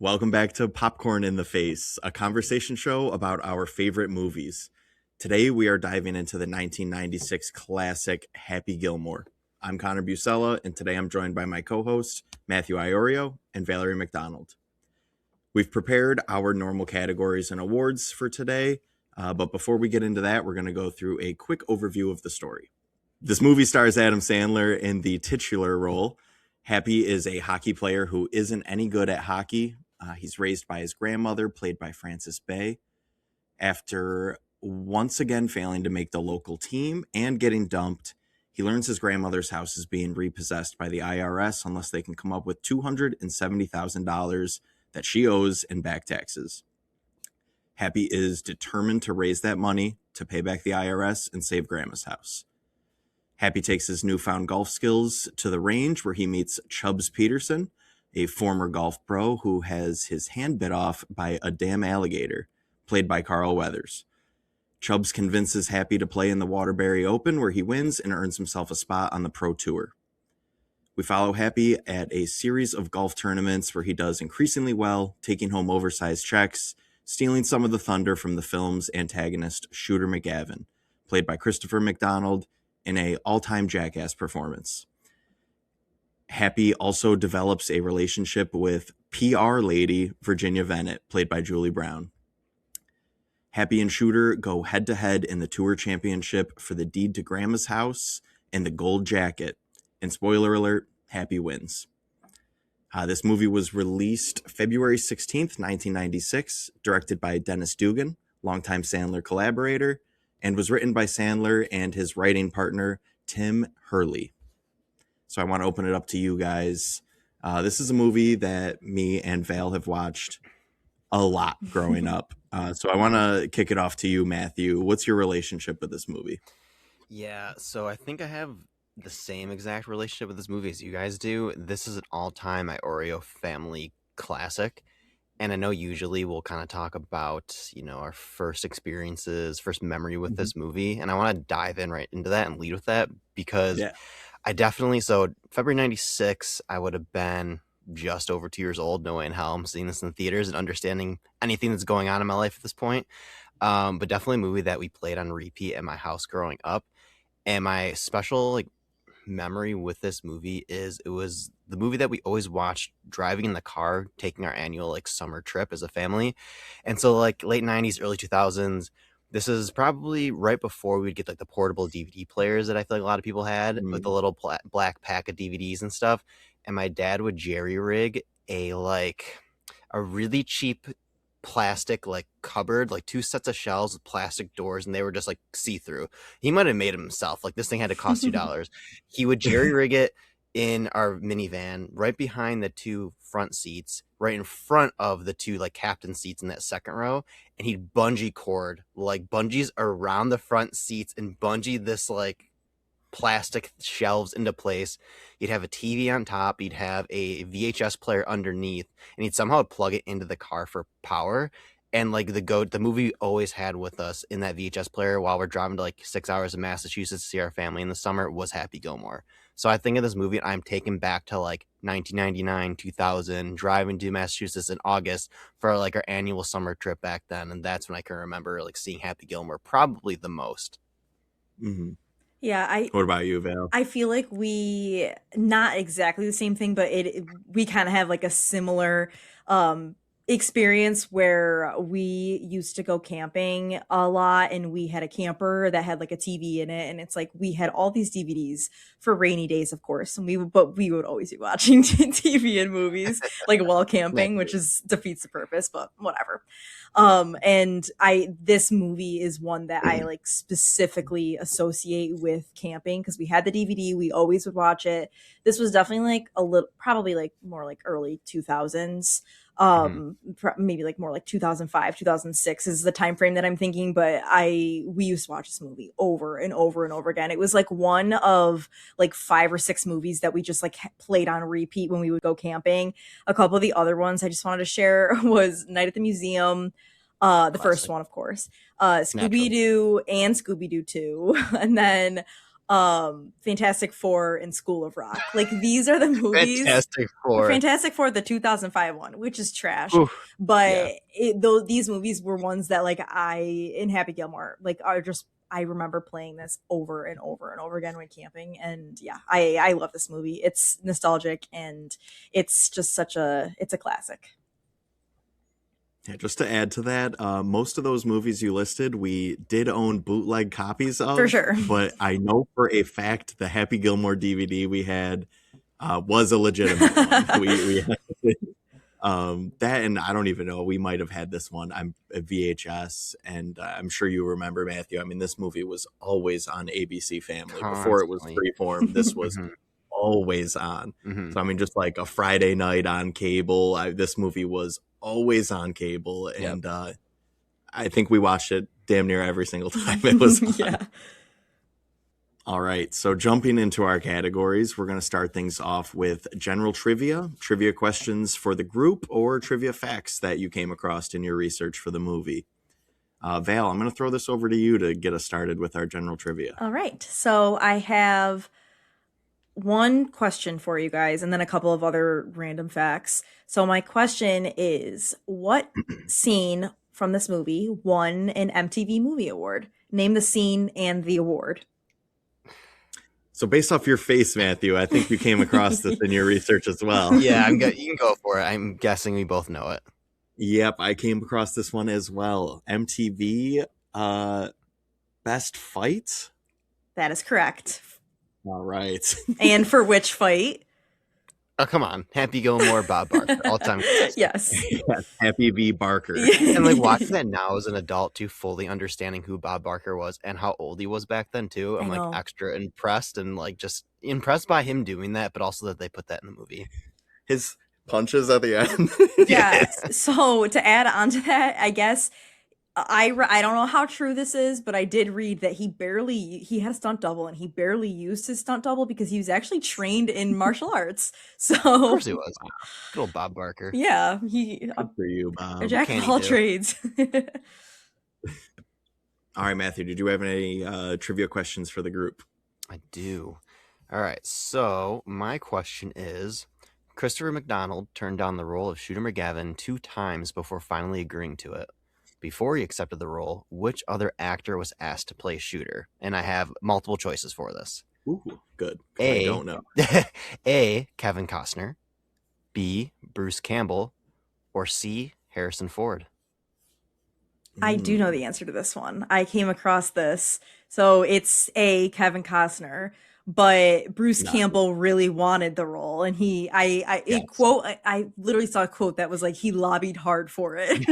Welcome back to Popcorn in the Face, a conversation show about our favorite movies. Today we are diving into the 1996 classic Happy Gilmore. I'm Connor Busella, and today I'm joined by my co-host Matthew Iorio and Valerie McDonald. We've prepared our normal categories and awards for today, but before we get into that, we're going to go through a quick overview of the story. This movie stars Adam Sandler in the titular role. Happy is a hockey player who isn't any good at hockey. He's raised by his grandmother, played by Frances Bay. After once again failing to make the local team and getting dumped, he learns his grandmother's house is being repossessed by the IRS unless they can come up with $270,000 that she owes in back taxes. Happy is determined to raise that money to pay back the IRS and save Grandma's house. Happy takes his newfound golf skills to the range where he meets Chubbs Peterson, a former golf pro who has his hand bit off by a damn alligator, played by Carl Weathers. Chubbs convinces Happy to play in the Waterbury Open, where he wins and earns himself a spot on the Pro Tour. We follow Happy at a series of golf tournaments where he does increasingly well, taking home oversized checks, stealing some of the thunder from the film's antagonist, Shooter McGavin, played by Christopher McDonald, in an all-time jackass performance. Happy also develops a relationship with PR lady Virginia Vennett, played by Julie Brown. Happy and Shooter go head-to-head in the Tour Championship for the deed to Grandma's house and the gold jacket. And spoiler alert, Happy wins. This movie was released February 16th, 1996, directed by Dennis Dugan, longtime Sandler collaborator, and was written by Sandler and his writing partner, Tim Hurley. So I want to open it up to you guys. This is a movie that me and Val have watched a lot growing up. So I want to kick it off to you, Matthew. What's your relationship with this movie? Yeah, so I think I have the same exact relationship with this movie as you guys do. This is an all-time Iorio family classic. And I know usually we'll kind of talk about, our first experiences, first memory with this movie. And I want to dive in right into that and lead with that because Yeah. so February 96, I would have been just over 2 years old, no way in hell I'm seeing this in the theaters and understanding anything that's going on in my life at this point. But definitely a movie that we played on repeat at my house growing up. And my special memory with this movie is it was the movie that we always watched driving in the car, taking our annual summer trip as a family. And so late 90s, early 2000s, this is probably right before we'd get the portable DVD players that I feel like a lot of people had with the little black pack of DVDs and stuff. And my dad would jerry rig a really cheap plastic cupboard, two sets of shelves with plastic doors, and they were just see-through. He might have made it himself. This thing had to cost $2. He would jerry rig it in our minivan right behind the two front seats, right in front of the two captain seats in that second row, and he'd bungee cord bungees around the front seats and bungee this plastic shelves into place. You'd have a TV on top, you'd have a VHS player underneath, and he'd somehow plug it into the car for power. And the movie we always had with us in that VHS player while we're driving to 6 hours of Massachusetts to see our family in the summer was Happy Gilmore. So I think of this movie and I'm taken back to 1999, 2000, driving to Massachusetts in August for our annual summer trip back then. And that's when I can remember seeing Happy Gilmore probably the most. Mm-hmm. Yeah, What about you, Val? I feel like we not exactly the same thing, but we kind of have a similar experience where we used to go camping a lot, and we had a camper that had a TV in it, and it's we had all these DVDs for rainy days, of course, and we would always be watching TV and movies while camping, which defeats the purpose, but whatever. And this movie is one that I specifically associate with camping because we had the DVD, we always would watch it. This was definitely a little, probably more early 2000s. Maybe more 2005, 2006 is the time frame that I'm thinking, but we used to watch this movie over and over and over again. It was one of 5 or 6 movies that we just played on repeat when we would go camping. A couple of the other ones I just wanted to share was Night at the Museum, the Classic. first one, of course, Scooby-Doo and Scooby-Doo 2, and then Fantastic Four and School of Rock. Like these are the movies. Fantastic Four. Fantastic Four, the 2005 one, which is trash. Oof. But these movies were ones that like in Happy Gilmore like are just, I remember playing this over and over and over again when camping. And yeah, I love this movie. It's nostalgic and it's just it's a classic. Yeah, just to add to that, most of those movies you listed, we did own bootleg copies of. For sure. But I know for a fact the Happy Gilmore DVD we had was a legitimate one. we had that, and I don't even know, we might have had this one. I'm a VHS, and I'm sure you remember, Matthew. I mean, this movie was always on ABC Family. Before it was Freeform, this was always on. So I mean, just like a Friday night on cable, this movie was always on cable, and I think we watched it damn near every single time it was on. Yeah. All right, so jumping into our categories, we're going to start things off with general trivia questions for the group, or trivia facts that you came across in your research for the movie. Val, I'm going to throw this over to you to get us started with our general trivia. All right, so I have one question for you guys and then a couple of other random facts. So my question is, what scene from this movie won an MTV Movie Award? Name the scene and the award. So based off your face, Matthew, I think you came across this in your research as well. Yeah, you can go for it. I'm guessing we both know it. Yep, I came across this one as well. MTV Best Fight? That is correct. All right. And for which fight? Oh, come on. Happy Gilmore, Bob Barker. All time. Yes. Yes, Happy V. Barker. And like watching that now as an adult too, fully understanding who Bob Barker was and how old he was back then too, I'm like extra impressed and like just impressed by him doing that, but also that they put that in the movie. His punches at the end. Yeah. So to add on to that, I guess I don't know how true this is, but I did read that he had a stunt double and he barely used his stunt double because he was actually trained in martial arts. So of course he was. Good old Bob Barker. Yeah, Good for you, Bob. A jack of all trades. All right, Matthew, did you have any trivia questions for the group? I do. All right, so my question is, Christopher McDonald turned down the role of Shooter McGavin 2 times before finally agreeing to it. Before he accepted the role, which other actor was asked to play Shooter? And I have multiple choices for this. Ooh, good. I don't know. A, Kevin Costner. B, Bruce Campbell. Or C, Harrison Ford. I do know the answer to this one. I came across this. So it's A, Kevin Costner. But Bruce Campbell really wanted the role, and I literally saw a quote that was like, he lobbied hard for it.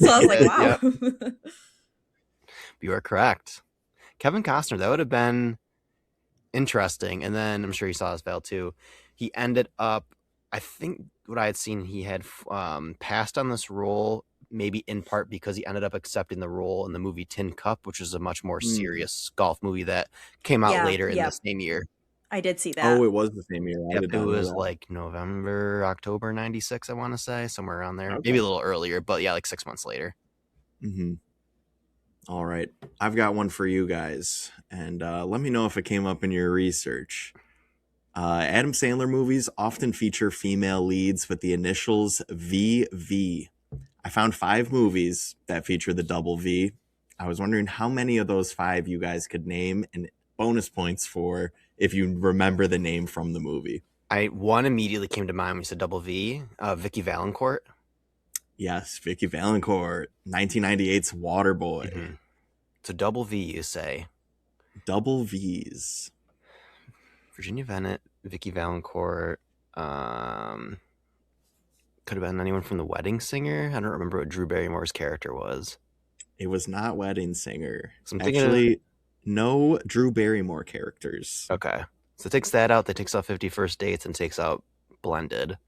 So I was like, wow. You are correct. Kevin Costner, that would have been interesting. And then I'm sure you saw this, Val, too. He ended up, I think what I had seen, he had passed on this role, maybe in part because he ended up accepting the role in the movie Tin Cup, which is a much more serious golf movie that came out later in the same year. I did see that. Oh, it was the same year. Yep, it was like November, October 96, I want to say, somewhere around there. Okay. Maybe a little earlier, but yeah, like 6 months later. Mm-hmm. All right. I've got one for you guys, and let me know if it came up in your research. Adam Sandler movies often feature female leads with the initials VV. I found 5 movies that feature the double V. I was wondering how many of those 5 you guys could name, and bonus points for if you remember the name from the movie. One immediately came to mind when you said double V. Vicky Valancourt. Yes, Vicky Valancourt, 1998's Waterboy. Mm-hmm. So double V, you say? Double V's. Virginia Bennett, Vicky Valancourt. Could have been anyone from The Wedding Singer. I don't remember what Drew Barrymore's character was. It was not Wedding Singer. So actually, no Drew Barrymore characters. Okay. So it takes that out. That takes out 50 First Dates and takes out Blended.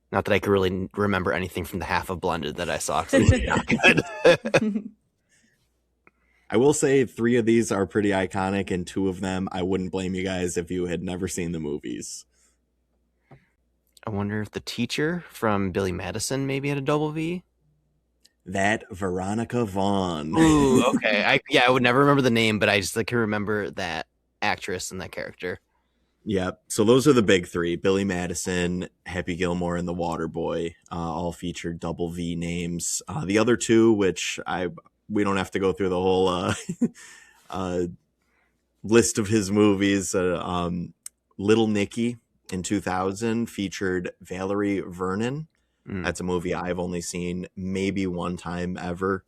Not that I could really remember anything from the half of Blended that I saw. Because it was not good. I will say 3 of these are pretty iconic, and 2 of them, I wouldn't blame you guys if you had never seen the movies. I wonder if the teacher from Billy Madison maybe had a double V. That Veronica Vaughn. Ooh, okay. I would never remember the name, but I just can remember that actress and that character. Yep. So those are the big three: Billy Madison, Happy Gilmore, and The Waterboy. All featured double V names. The other two, which we don't have to go through the whole list of his movies. Little Nicky in 2000 featured Valerie Vernon. That's a movie I've only seen maybe one time ever.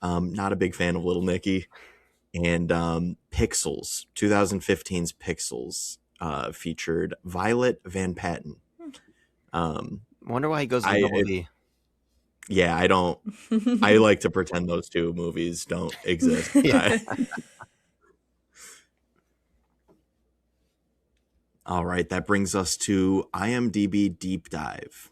Not a big fan of Little Nicky. And Pixels, 2015's Pixels, featured Violet Van Patten. Wonder why he goes to double V. Yeah, I don't. I like to pretend those two movies don't exist. All right, that brings us to IMDb Deep Dive.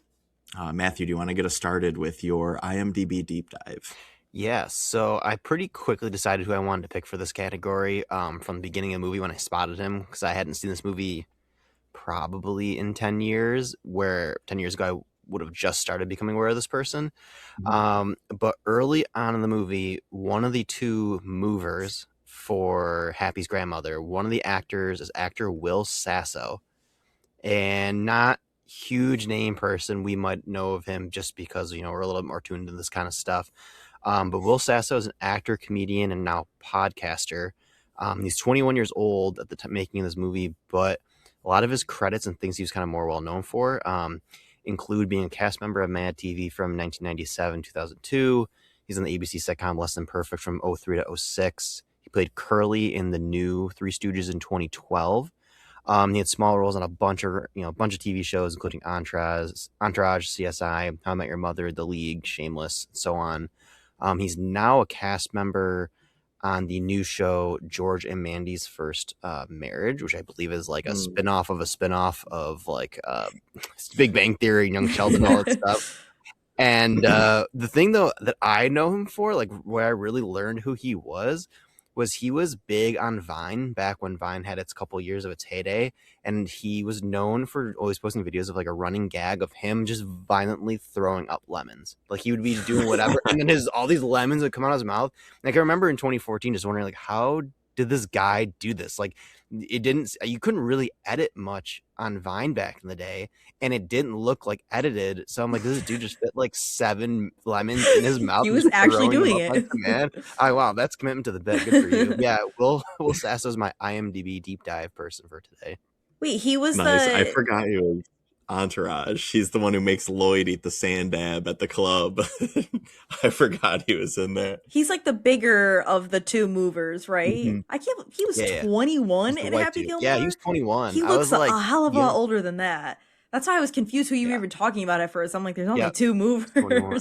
Matthew, do you want to get us started with your IMDb Deep Dive? Yeah, so I pretty quickly decided who I wanted to pick for this category from the beginning of the movie when I spotted him, because I hadn't seen this movie probably in 10 years, where 10 years ago I would have just started becoming aware of this person. But early on in the movie, one of the two movers for Happy's grandmother, one of the actors is actor Will Sasso, and not huge name person. We might know of him just because, we're a little bit more tuned into this kind of stuff. But Will Sasso is an actor, comedian, and now podcaster. He's 21 years old at the time making this movie, but a lot of his credits and things he was kind of more well known for include being a cast member of Mad TV from 1997, 2002. He's on the ABC sitcom Less Than Perfect from 03 to 06. He played Curly in the new Three Stooges in 2012. He had small roles on a bunch of TV shows, including Entourage, CSI, How I Met Your Mother, The League, Shameless, and so on. He's now a cast member on the new show George and Mandy's First Marriage, which I believe is like a spinoff of a spinoff of like Big Bang Theory and Young Sheldon, all that stuff. And the thing though that I know him for, like where I really learned who he was he was big on Vine back when Vine had its couple years of its heyday, and he was known for always posting videos of like a running gag of him just violently throwing up lemons. Like he would be doing whatever, and then all these lemons would come out of his mouth. Like I remember in 2014 just wondering like, how did this guy do this? Like you couldn't really edit much on Vine back in the day, and it didn't look like edited. So I'm like, this dude just fit like 7 lemons in his mouth. He was actually doing it. Like, man, wow, that's commitment to the bit. Good for you. Yeah, Will Sasso's my IMDb deep dive person for today. Wait, he was nice. I forgot he was Entourage. He's the one who makes Lloyd eat the sand dab at the club. I forgot he was in there. He's like the bigger of the two movers, right? Mm-hmm. He was 21 in Happy Gilmore. Yeah, he was 21. He looks a hell of a lot older than that. That's why I was confused who you were even talking about at first. I'm like, there's only two movers. 21.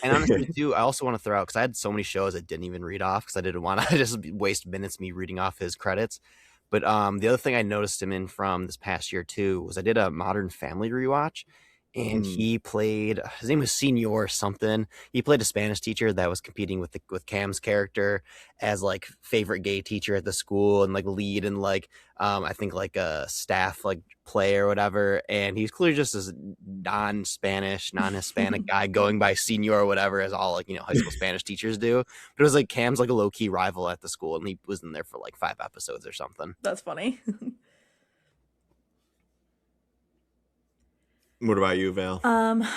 And honestly, too, I also want to throw out, because I had so many shows I didn't even read off, because I didn't want to just waste minutes me reading off his credits. But the other thing I noticed him in from this past year, too, was I did a Modern Family rewatch. And he played, his name was Senor something. He played a Spanish teacher that was competing with Cam's character as like favorite gay teacher at the school, and like lead and like I think like a staff like play or whatever. And he's clearly just this non-Spanish, non-Hispanic guy going by Senor or whatever, as all like high school Spanish teachers do. But it was like Cam's like a low-key rival at the school, and he was in there for like 5 episodes or something. That's funny. What about you, Val?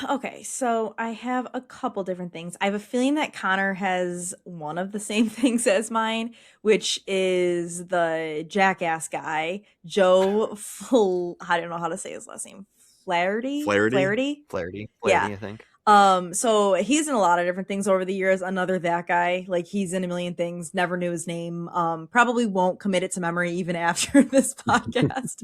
Okay, so I have a couple different things. I have a feeling that Connor has one of the same things as mine, which is the jackass guy, Joe I don't know how to say his last name. Flaherty, yeah. I think. So he's in a lot of different things over the years. Another that guy, like he's in a million things, never knew his name, probably won't commit it to memory even after this podcast.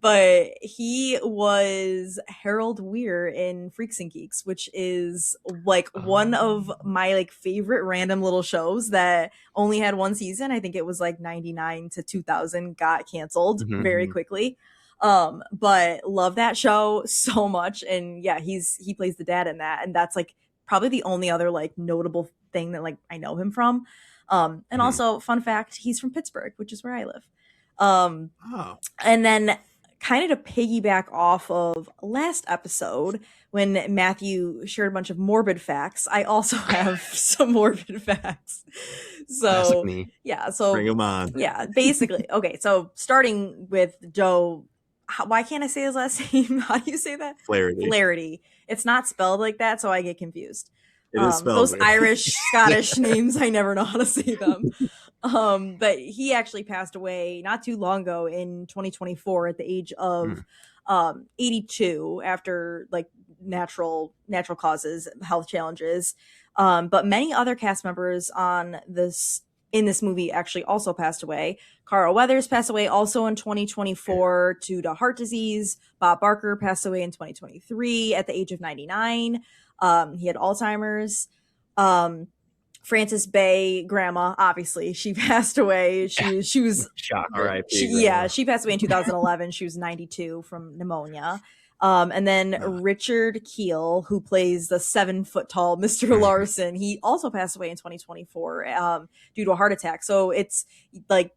But he was Harold Weir in Freaks and Geeks, which is like one of my like favorite random little shows that only had one season. I think it was like 99 to 2000, got canceled very quickly. But love that show so much. And yeah, he plays the dad in that. And that's like probably the only other like notable thing that like I know him from. And also fun fact, he's from Pittsburgh, which is where I live. And then kind of to piggyback off of last episode when Matthew shared a bunch of morbid facts, I also have some morbid facts. Classic So, me. yeah, Bring so them on. yeah, basically. Okay, so starting with Joe, why can't I say his last name? How do you say that? Flaherty. Flaherty. It's not spelled like that, so I get confused. It is spelled Those weird. Irish, Scottish names, I never know how to say them. But he actually passed away not too long ago in 2024 at the age of 82 after like natural causes, health challenges. But many other cast members on this in this movie actually also passed away. Carl Weathers passed away also in 2024 due to heart disease. Bob Barker passed away in 2023 at the age of 99. He had Alzheimer's. Frances Bay, grandma, obviously, she passed away. She was Shock. R.I.P. she passed away in 2011. She was 92 from pneumonia. And then Richard Keel, who plays the 7-foot tall Mr. Larson, he also passed away in 2024 due to a heart attack. So it's like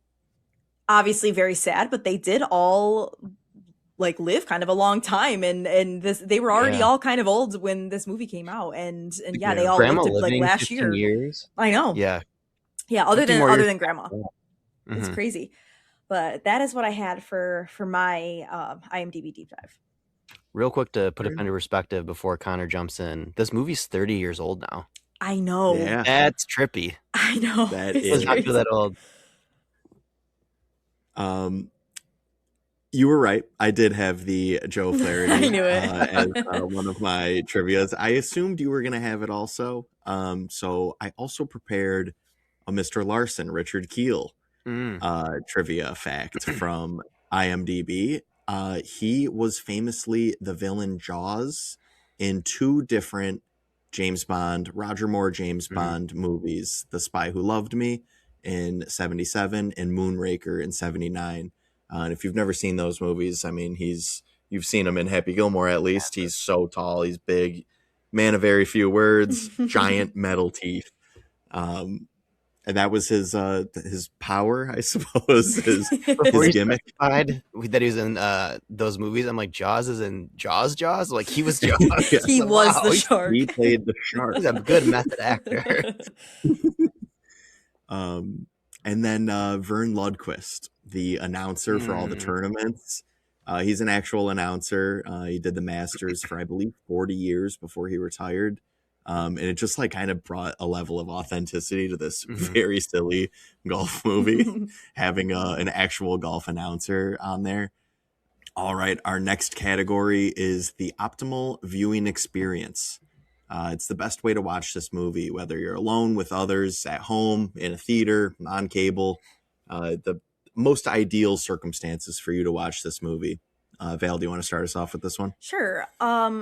obviously very sad, but they did all like live kind of a long time, and they were already all kind of old when this movie came out, and yeah, they all Grandma lived to, like living last 15 year. years. I know. Yeah. Other 50 more years. than grandma, it's crazy. But that is what I had for my IMDb deep dive. Real quick to put it into perspective before Connor jumps in, this movie's 30 years old now. I know. Yeah. That's trippy. I know. That It's is not feel that old. You were right. I did have the Joe Flaherty I knew it. as one of my trivias. I assumed you were going to have it also. So I also prepared a Mr. Larson, Richard Keel trivia fact from IMDb. He was famously the villain Jaws in 2 different Roger Moore James Bond movies, The Spy Who Loved Me in 1977 and Moonraker in 1979. And if you've never seen those movies, I mean, you've seen him in Happy Gilmore at least. He's so tall, he's big, man of very few words, giant metal teeth. And that was his power, I suppose, his gimmick. That he was in those movies. I'm like, Jaws is in Jaws? Like, he was Jaws. He was the shark. He played the shark. He's a good method actor. And then Vern Lundquist, the announcer for all the tournaments. He's an actual announcer. He did the Masters for, I believe, 40 years before he retired. And it just like kind of brought a level of authenticity to this very silly golf movie, having an actual golf announcer on there. All right, our next category is the optimal viewing experience. It's the best way to watch this movie, whether you're alone, with others, at home, in a theater, on cable. The most ideal circumstances for you to watch this movie. Val, do you want to start us off with this one? Sure.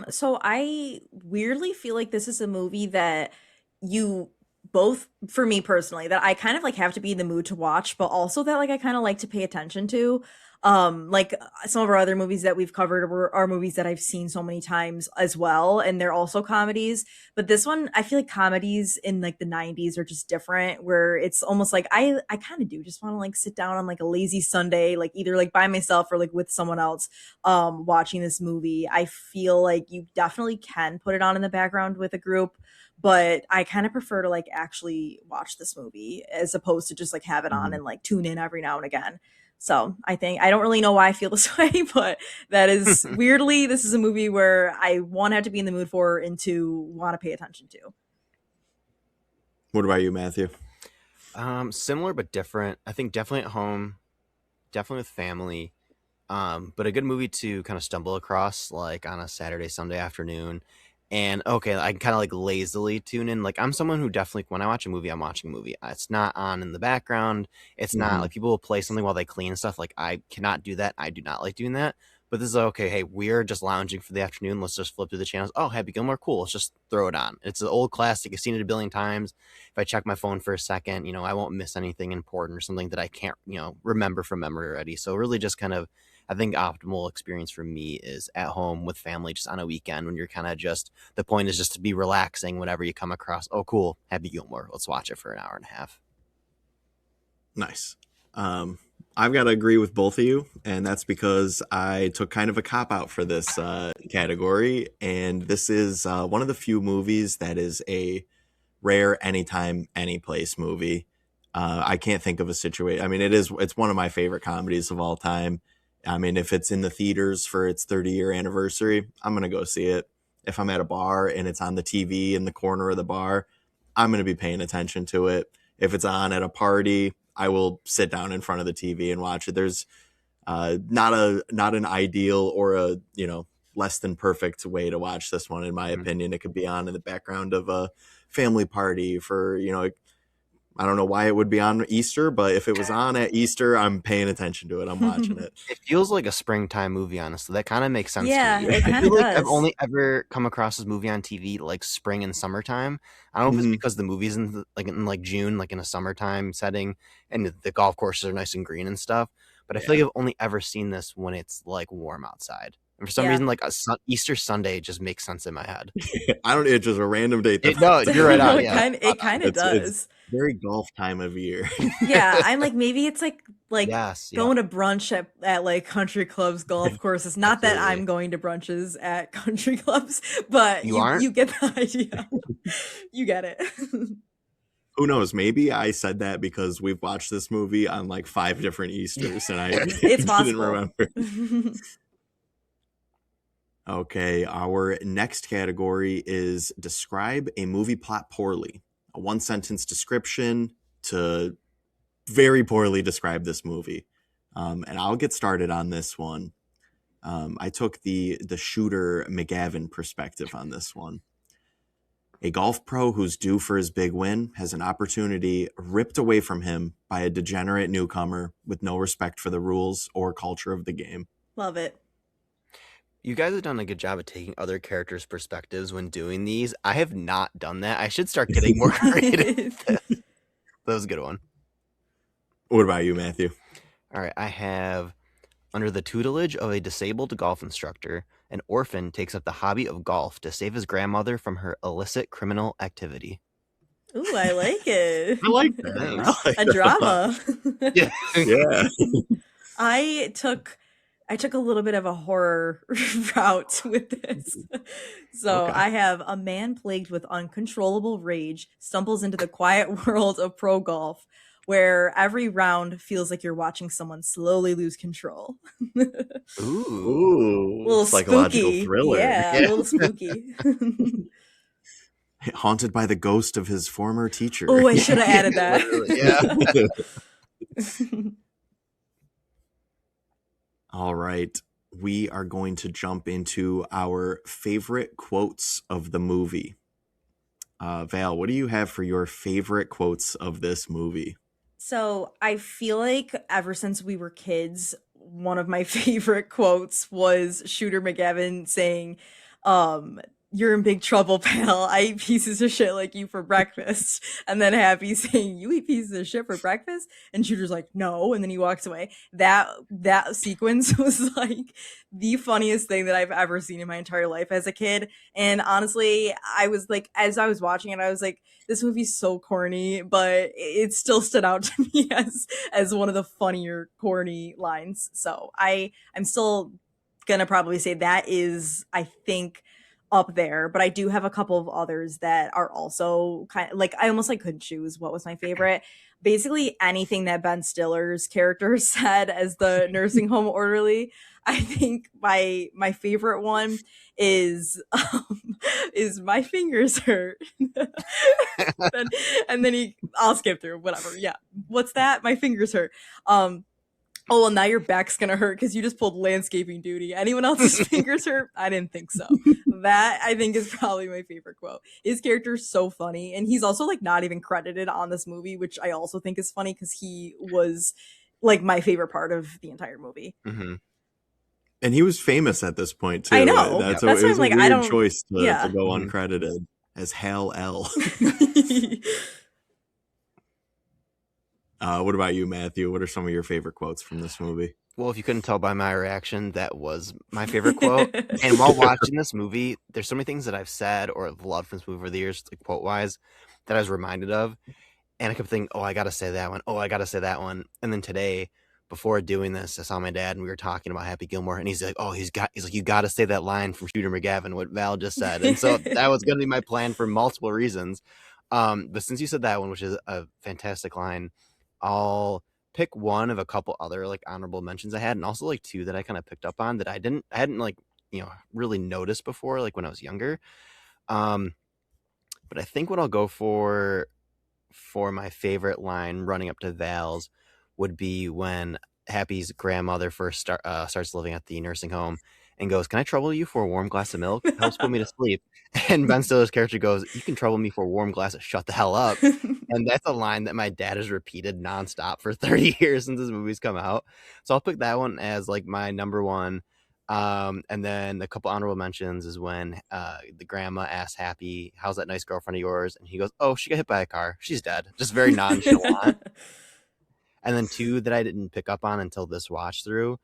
So I weirdly feel like this is a movie that you both, for me personally, that I kind of like have to be in the mood to watch, but also that like I kind of like to pay attention to. Like some of our other movies that we've covered are movies that I've seen so many times as well, and they're also comedies. But this one, I feel like comedies in like the 90s are just different, where it's almost like I kind of do just want to like sit down on like a lazy Sunday, like either like by myself or like with someone else, watching this movie. I feel like you definitely can put it on in the background with a group, but I kind of prefer to like actually watch this movie as opposed to just like have it on and like tune in every now and again. So I don't really know why I feel this way, but that is weirdly, this is a movie where I, one, have to be in the mood for, and 2, want to pay attention to. What about you, Matthew? Similar but different. I think definitely at home, definitely with family, but a good movie to kind of stumble across like on a Saturday, Sunday afternoon. And okay, I can kind of like lazily tune in. Like, I'm someone who definitely, when I watch a movie, I'm watching a movie. It's not on in the background. It's not like people will play something while they clean stuff. Like, I cannot do that. I do not like doing that. But this is okay. Hey, we're just lounging for the afternoon. Let's just flip through the channels. Oh, Happy Gilmore, cool. Let's just throw it on. It's an old classic. I've seen it a billion times. If I check my phone for a second, you know, I won't miss anything important or something that I can't, you know, remember from memory already. So really just kind of, I think optimal experience for me is at home with family, just on a weekend when you're kind of just, the point is just to be relaxing whenever you come across, oh, cool, Happy Gilmore. Let's watch it for an hour and a half. Nice. I've got to agree with both of you, and that's because I took kind of a cop out for this category, and this is one of the few movies that is a rare anytime, any place movie. I can't think of a situation. I mean, it's one of my favorite comedies of all time. I mean, if it's in the theaters for its 30-year anniversary, I'm going to go see it. If I'm at a bar and it's on the TV in the corner of the bar, I'm going to be paying attention to it. If it's on at a party, I will sit down in front of the TV and watch it. There's not an ideal or a less than perfect way to watch this one, in my opinion. It could be on in the background of a family party for I don't know why it would be on Easter, but if it was on at Easter, I'm paying attention to it. I'm watching it. It feels like a springtime movie, honestly. That kind of makes sense Yeah, to me. it I kinda feel like I've does. only ever come across this movie on TV like spring and summertime. I don't know if it's because the movie's in June, like in a summertime setting, and the golf courses are nice and green and stuff. But I feel like I've only ever seen this when it's like warm outside. And for some Yeah. reason, like Easter Sunday just makes sense in my head. It's just a random date. No, you're right on. It Yeah. kind of does. It's very golf time of year. Yeah, I'm like, maybe it's like Yes, going to brunch at like country clubs, golf courses. Not that Absolutely. I'm going to brunches at country clubs, but You aren't? you get the idea. You get it. Who knows? Maybe I said that because we've watched this movie on like 5 different Easters, and I It's didn't possible. remember. Okay, our next category is describe a movie plot poorly. A 1-sentence description to very poorly describe this movie. And I'll get started on this one. I took the Shooter McGavin perspective on this one. A golf pro who's due for his big win has an opportunity ripped away from him by a degenerate newcomer with no respect for the rules or culture of the game. Love it. You guys have done a good job of taking other characters' perspectives when doing these. I have not done that. I should start getting more creative. That was a good one. What about you, Matthew? All right, I have, under the tutelage of a disabled golf instructor, an orphan takes up the hobby of golf to save his grandmother from her illicit criminal activity. Ooh, I like it. I like that. Nice. I like A that. drama. Yeah. I took a little bit of a horror route with this. So Okay. I have a man plagued with uncontrollable rage stumbles into the quiet world of pro golf, where every round feels like you're watching someone slowly lose control. Ooh. Ooh, Little psychological spooky. thriller. Yeah, a little spooky. Haunted by the ghost of his former teacher. Oh, I should have added that. Yeah. All right. We are going to jump into our favorite quotes of the movie. Val, what do you have for your favorite quotes of this movie? So I feel like ever since we were kids, one of my favorite quotes was Shooter McGavin saying, "You're in big trouble, pal. I eat pieces of shit like you for breakfast." And then Happy saying, "You eat pieces of shit for breakfast?" And Shooter's like, "No." And then he walks away. That sequence was like the funniest thing that I've ever seen in my entire life as a kid. And honestly, I was like, as I was watching it, I was like, this movie's so corny, but it still stood out to me as one of the funnier corny lines. So I'm still gonna probably say that is, I think, up there, but I do have a couple of others that are also kind of like, I almost like couldn't choose what was my favorite. Basically anything that Ben Stiller's character said as the nursing home orderly. I think my favorite one is my fingers hurt. and then I'll skip through whatever. Yeah. What's that? My fingers hurt. Oh, well, now your back's gonna hurt because you just pulled landscaping duty. Anyone else's fingers hurt? I didn't think so. That, I think, is probably my favorite quote. His character's so funny, and he's also like not even credited on this movie, which I also think is funny because he was like my favorite part of the entire movie. Mm-hmm. And he was famous at this point too. I know. That's That's it why was I'm like, a weird I don't. choice to Yeah. go uncredited as Hal L. What about you, Matthew? What are some of your favorite quotes from this movie? Well, if you couldn't tell by my reaction, that was my favorite quote. And while watching this movie, there's so many things that I've said or have loved from this movie over the years, like quote-wise, that I was reminded of. And I kept thinking, oh, I got to say that one. Oh, I got to say that one. And then today, before doing this, I saw my dad and we were talking about Happy Gilmore, and he's like, "Oh, he's like, you got to say that line from Shooter McGavin, what Val just said." And so that was going to be my plan for multiple reasons. But since you said that one, which is a fantastic line, I'll pick one of a couple other like honorable mentions I had, and also like two that I kind of picked up on that I hadn't like really noticed before, like when I was younger. Um, but I think what I'll go for my favorite line running up to Val's would be when Happy's grandmother first starts living at the nursing home and goes, "Can I trouble you for a warm glass of milk? It helps put me to sleep." And Ben Stiller's character goes, "You can trouble me for a warm glass of shut the hell up." And that's a line that my dad has repeated nonstop for 30 years since this movie's come out. So I'll pick that one as like my number one. And then a couple honorable mentions is when the grandma asks Happy, "How's that nice girlfriend of yours?" And he goes, "Oh, she got hit by a car. She's dead." Just very nonchalant. And then two that I didn't pick up on until this watch through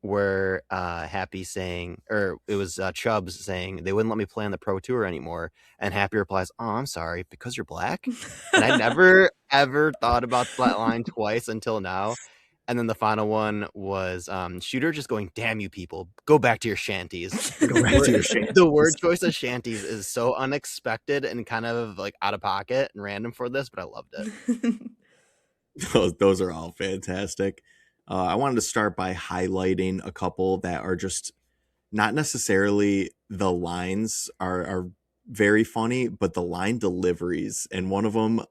were Happy saying, or it was Chubbs saying, "They wouldn't let me play on the Pro Tour anymore." And Happy replies, "Oh, I'm sorry, because you're black." And I never, ever thought about that line twice until now. And then the final one was Shooter just going, "Damn you people, go back to your shanties." Go back to your shanties. The word choice of shanties is so unexpected and kind of like out of pocket and random for this, but I loved it. Those are all fantastic. I wanted to start by highlighting a couple that are just not necessarily the lines are very funny, but the line deliveries. And one of them,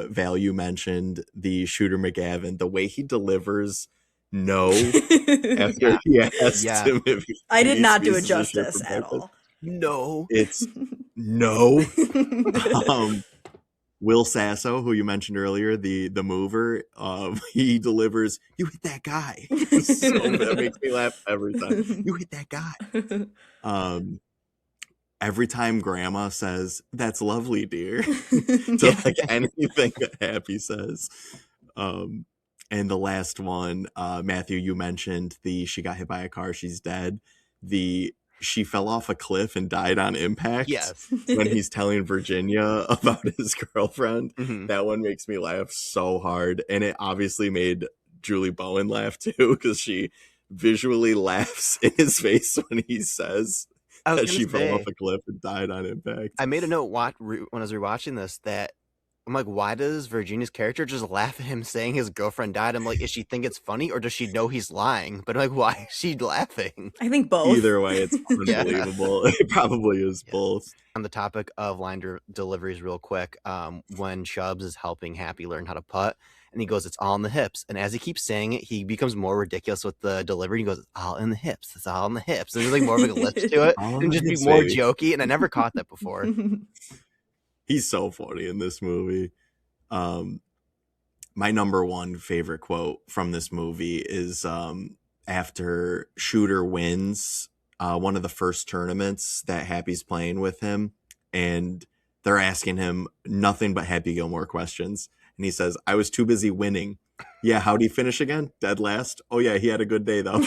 Val, you mentioned the Shooter McGavin, the way he delivers no after he asks him if I did not do it pieces of shit justice for at breakfast. all. No. It's no. Will Sasso, who you mentioned earlier, the mover, he delivers, "You hit that guy." So that makes me laugh every time. "You hit that guy." Every time Grandma says, "That's lovely, dear," to like anything that Happy says. And the last one, Matthew, you mentioned the "she got hit by a car, she's dead." The "she fell off a cliff and died on impact." Yes. When he's telling Virginia about his girlfriend. Mhm. That one makes me laugh so hard. And it obviously made Julie Bowen laugh too, because she visually laughs in his face when he says I was that gonna she fell off say, a cliff and died on impact. I made a note when I was rewatching this that I'm like, why does Virginia's character just laugh at him saying his girlfriend died? I'm like, does she think it's funny or does she know he's lying? But I'm like, why is she laughing? I think both. Either way, it's Yeah. unbelievable. It probably is both. On the topic of line deliveries real quick, when Chubbs is helping Happy learn how to putt, and he goes, "It's all in the hips." And as he keeps saying it, he becomes more ridiculous with the delivery. He goes, "It's all in the hips. It's all in the hips." And there's like more of like a lift to it, All in and the just be hips, more baby. jokey. And I never caught that before. He's so funny in this movie. My number one favorite quote from this movie is after Shooter wins one of the first tournaments that Happy's playing with him, and they're asking him nothing but Happy Gilmore questions. And he says, "I was too busy winning." "Yeah, how'd he finish again?" "Dead last." "Oh yeah, he had a good day though."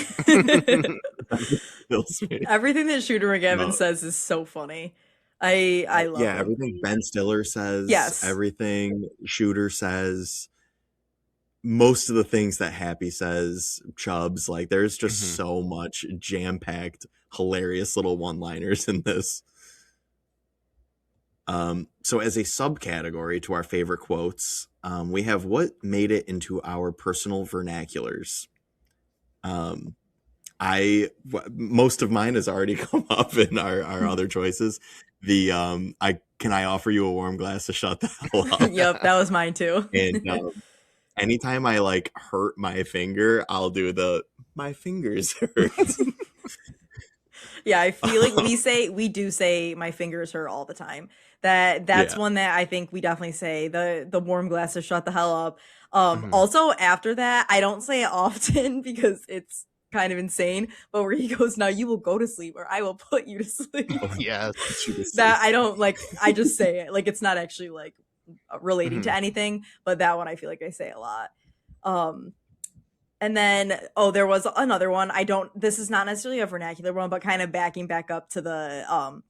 Kills me. Everything that Shooter McGavin No. says is so funny. I love him. Everything Ben Stiller says, Yes. everything Shooter says, most of the things that Happy says, Chubbs, like there's just so much jam-packed, hilarious little one-liners in this. So as a subcategory to our favorite quotes, we have what made it into our personal vernaculars. Most of mine has already come up in our other choices. The can I offer you a warm glass to shut the hell up? Yep, that was mine too. And anytime I like hurt my finger, I'll do the "my fingers hurt." Yeah, I feel like we do say "my fingers hurt" all the time. That's one that I think we definitely say. The warm glass to shut the hell up. Also after that, I don't say it often because it's kind of insane, but where he goes, "Now you will go to sleep or I will put you to sleep." Oh yeah. That I don't like, I just say it. Like it's not actually like relating to anything, but that one I feel like I say a lot. And then there was another one. This is not necessarily a vernacular one, but kind of backing back up to the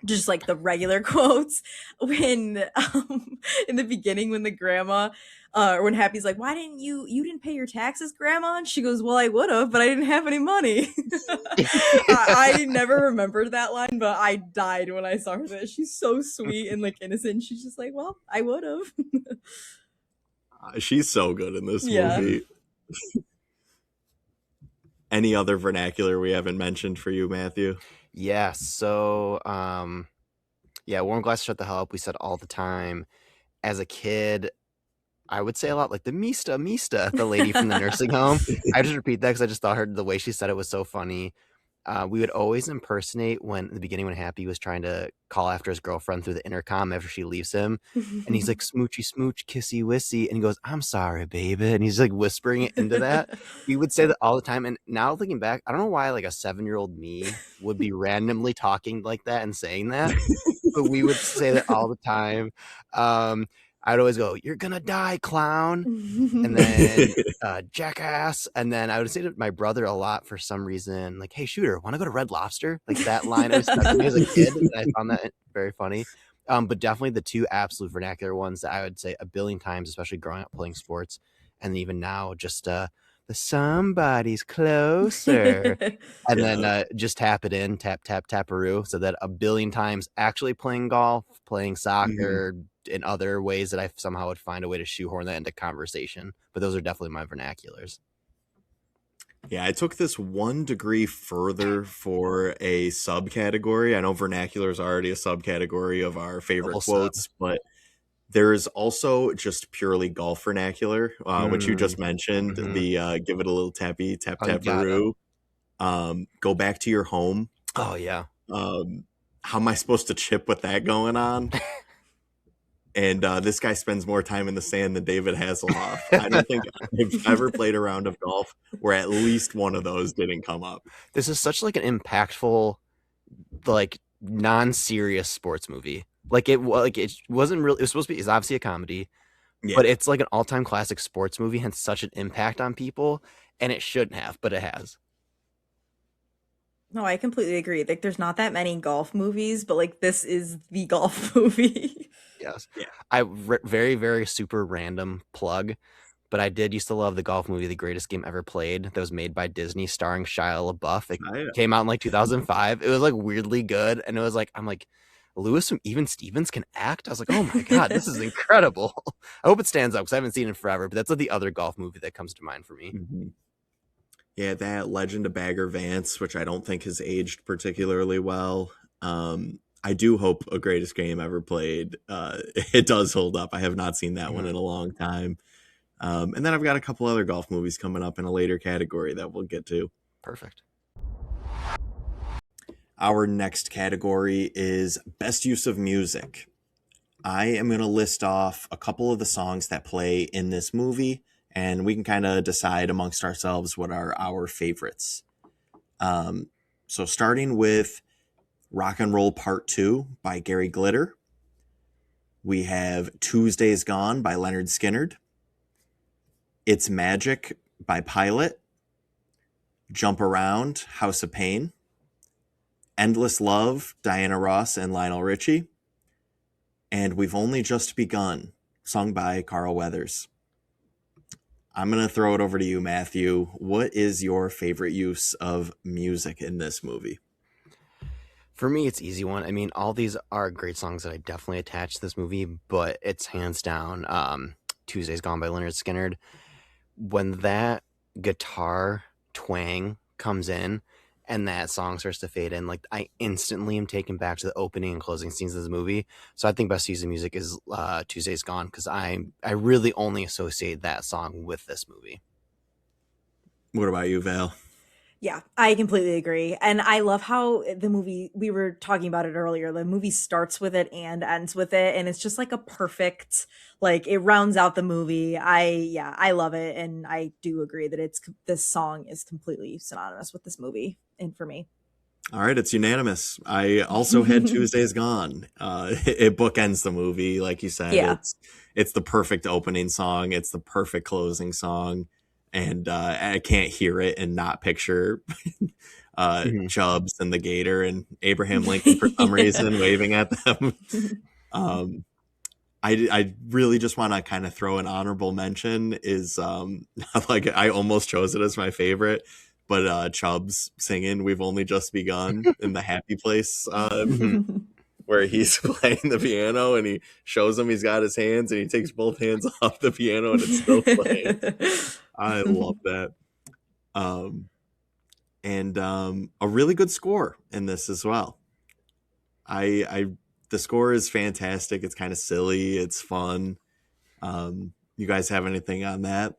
just like the regular quotes when in the beginning when the grandma or when Happy's like, why didn't you didn't pay your taxes, grandma? And she goes, well, I would have, but I didn't have any money. I never remembered that line, but I died when I saw her. That she's so sweet and like innocent. She's just like, well, I would have. She's so good in this Yeah. movie. Any other vernacular we haven't mentioned for you, Matthew? Yeah, so yeah, warm glass, shut the hell up. We said all the time. As a kid, I would say a lot like the Mista, Mista, the lady from the nursing home. I just repeat that because I just thought the way she said it was so funny. We would always impersonate when in the beginning when Happy was trying to call after his girlfriend through the intercom after she leaves him, and he's like smoochy smooch, kissy wissy, and he goes, "I'm sorry, baby," and he's like whispering it into that. We would say that all the time, and now looking back, I don't know why like a 7-year-old me would be randomly talking like that and saying that, but we would say that all the time. I'd always go, "You're gonna die, clown," and then jackass. And then I would say to my brother a lot for some reason, like, "Hey, shooter, want to go to Red Lobster?" Like that line always stuck with me as a kid. And I found that very funny. But definitely the two absolute vernacular ones that I would say a billion times, especially growing up playing sports, and even now, just the somebody's closer. And then just tap it in, tap, tap, taparoo. So that a billion times actually playing golf, playing soccer, in other ways that I somehow would find a way to shoehorn that into conversation. But those are definitely my vernaculars. Yeah, I took this 1 degree further for a subcategory. I know vernacular is already a subcategory of our favorite quotes, but there is also just purely golf vernacular, which you just mentioned. The give it a little tappy, tap, taparoo. Go back to your home. Oh, yeah. How am I supposed to chip with that going on? And this guy spends more time in the sand than David Hasselhoff. I don't think I've ever played a round of golf where at least one of those didn't come up. This is such like an impactful, like non-serious sports movie. Like it wasn't really. It was supposed to be. It's obviously a comedy, but it's like an all-time classic sports movie. Had such an impact on people, and it shouldn't have, but it has. No, I completely agree. Like, there's not that many golf movies, but like this is the golf movie. Yes. Yeah. Very, very super random plug, but I did used to love the golf movie, The Greatest Game Ever Played, that was made by Disney, starring Shia LaBeouf. It came out in like 2005. It was like weirdly good, and it was like, I'm like, Lewis from Even Stevens can act? I was like, oh my God, this is incredible. I hope it stands up because I haven't seen it forever, but that's like the other golf movie that comes to mind for me. Yeah, that Legend of Bagger Vance, which I don't think has aged particularly well. I do hope A Greatest Game Ever Played. It does hold up. I have not seen that one in a long time. And then I've got a couple other golf movies coming up in a later category that we'll get to. Perfect. Our next category is Best Use of Music. I am going to list off a couple of the songs that play in this movie, and we can kind of decide amongst ourselves what are our favorites. So starting with Rock and Roll Part 2 by Gary Glitter. We have Tuesday's Gone by Leonard Skinner. It's Magic by Pilot. Jump Around, House of Pain. Endless Love, Diana Ross and Lionel Richie. And We've Only Just Begun, sung by Carl Weathers. I'm going to throw it over to you, Matthew. What is your favorite use of music in this movie? For me, it's an easy one. I mean, all these are great songs that I definitely attach to this movie, but it's hands down Tuesday's Gone by Leonard Skinner. When that guitar twang comes in and that song starts to fade in, like I instantly am taken back to the opening and closing scenes of the movie. So I think best use of music is Tuesday's Gone, because I really only associate that song with this movie. What about you, Val? Yeah, I completely agree. And I love how the movie, we were talking about it earlier, the movie starts with it and ends with it. And it's just like a perfect, like it rounds out the movie. I love it. And I do agree that this song is completely synonymous with this movie and for me. All right, it's unanimous. I also had Tuesday's Gone. It bookends the movie, like you said. Yeah. It's the perfect opening song. It's the perfect closing song. And I can't hear it and not picture Mhm. Chubbs and the Gator and Abraham Lincoln for some reason waving at them. um, I really just want to kind of throw an honorable mention is like I almost chose it as my favorite, but Chubbs singing "We've Only Just Begun" in the Happy Place Mhm. where he's playing the piano and he shows him he's got his hands and he takes both hands off the piano and it's still playing. I love that. Um, and a really good score in this as well. I the score is fantastic. It's kind of silly. It's fun. You guys have anything on that?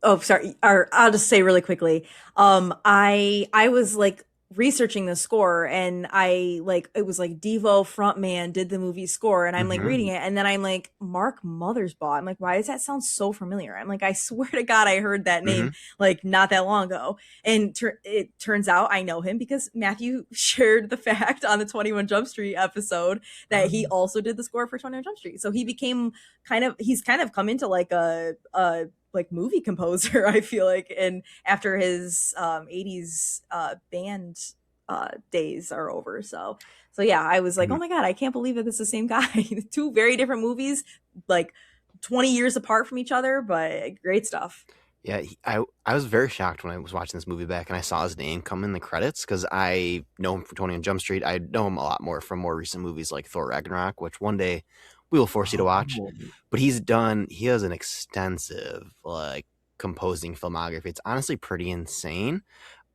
Oh, sorry. Or I'll just say really quickly. I was like researching the score, and I like it was like Devo frontman did the movie score, and I'm like Mhm. reading it, and then I'm like Mark Mothersbaugh. I'm like, why does that sound so familiar? I'm like, I swear to God, I heard that name Mhm. like not that long ago, and it turns out I know him because Matthew shared the fact on the 21 Jump Street episode that he also did the score for 21 Jump Street. So he became he's kind of come into like a like movie composer. I feel like, and after his 80s band days are over, so yeah, I was like, oh Mhm. my God, I can't believe that this is the same guy. Two very different movies, like 20 years apart from each other, but great stuff. Yeah, I was very shocked when I was watching this movie back and I saw his name come in the credits because I know him from Tony and Jump Street. I know him a lot more from more recent movies like Thor Ragnarok, which one day we will force you to watch. Oh, But he has an extensive like composing filmography. It's honestly pretty insane.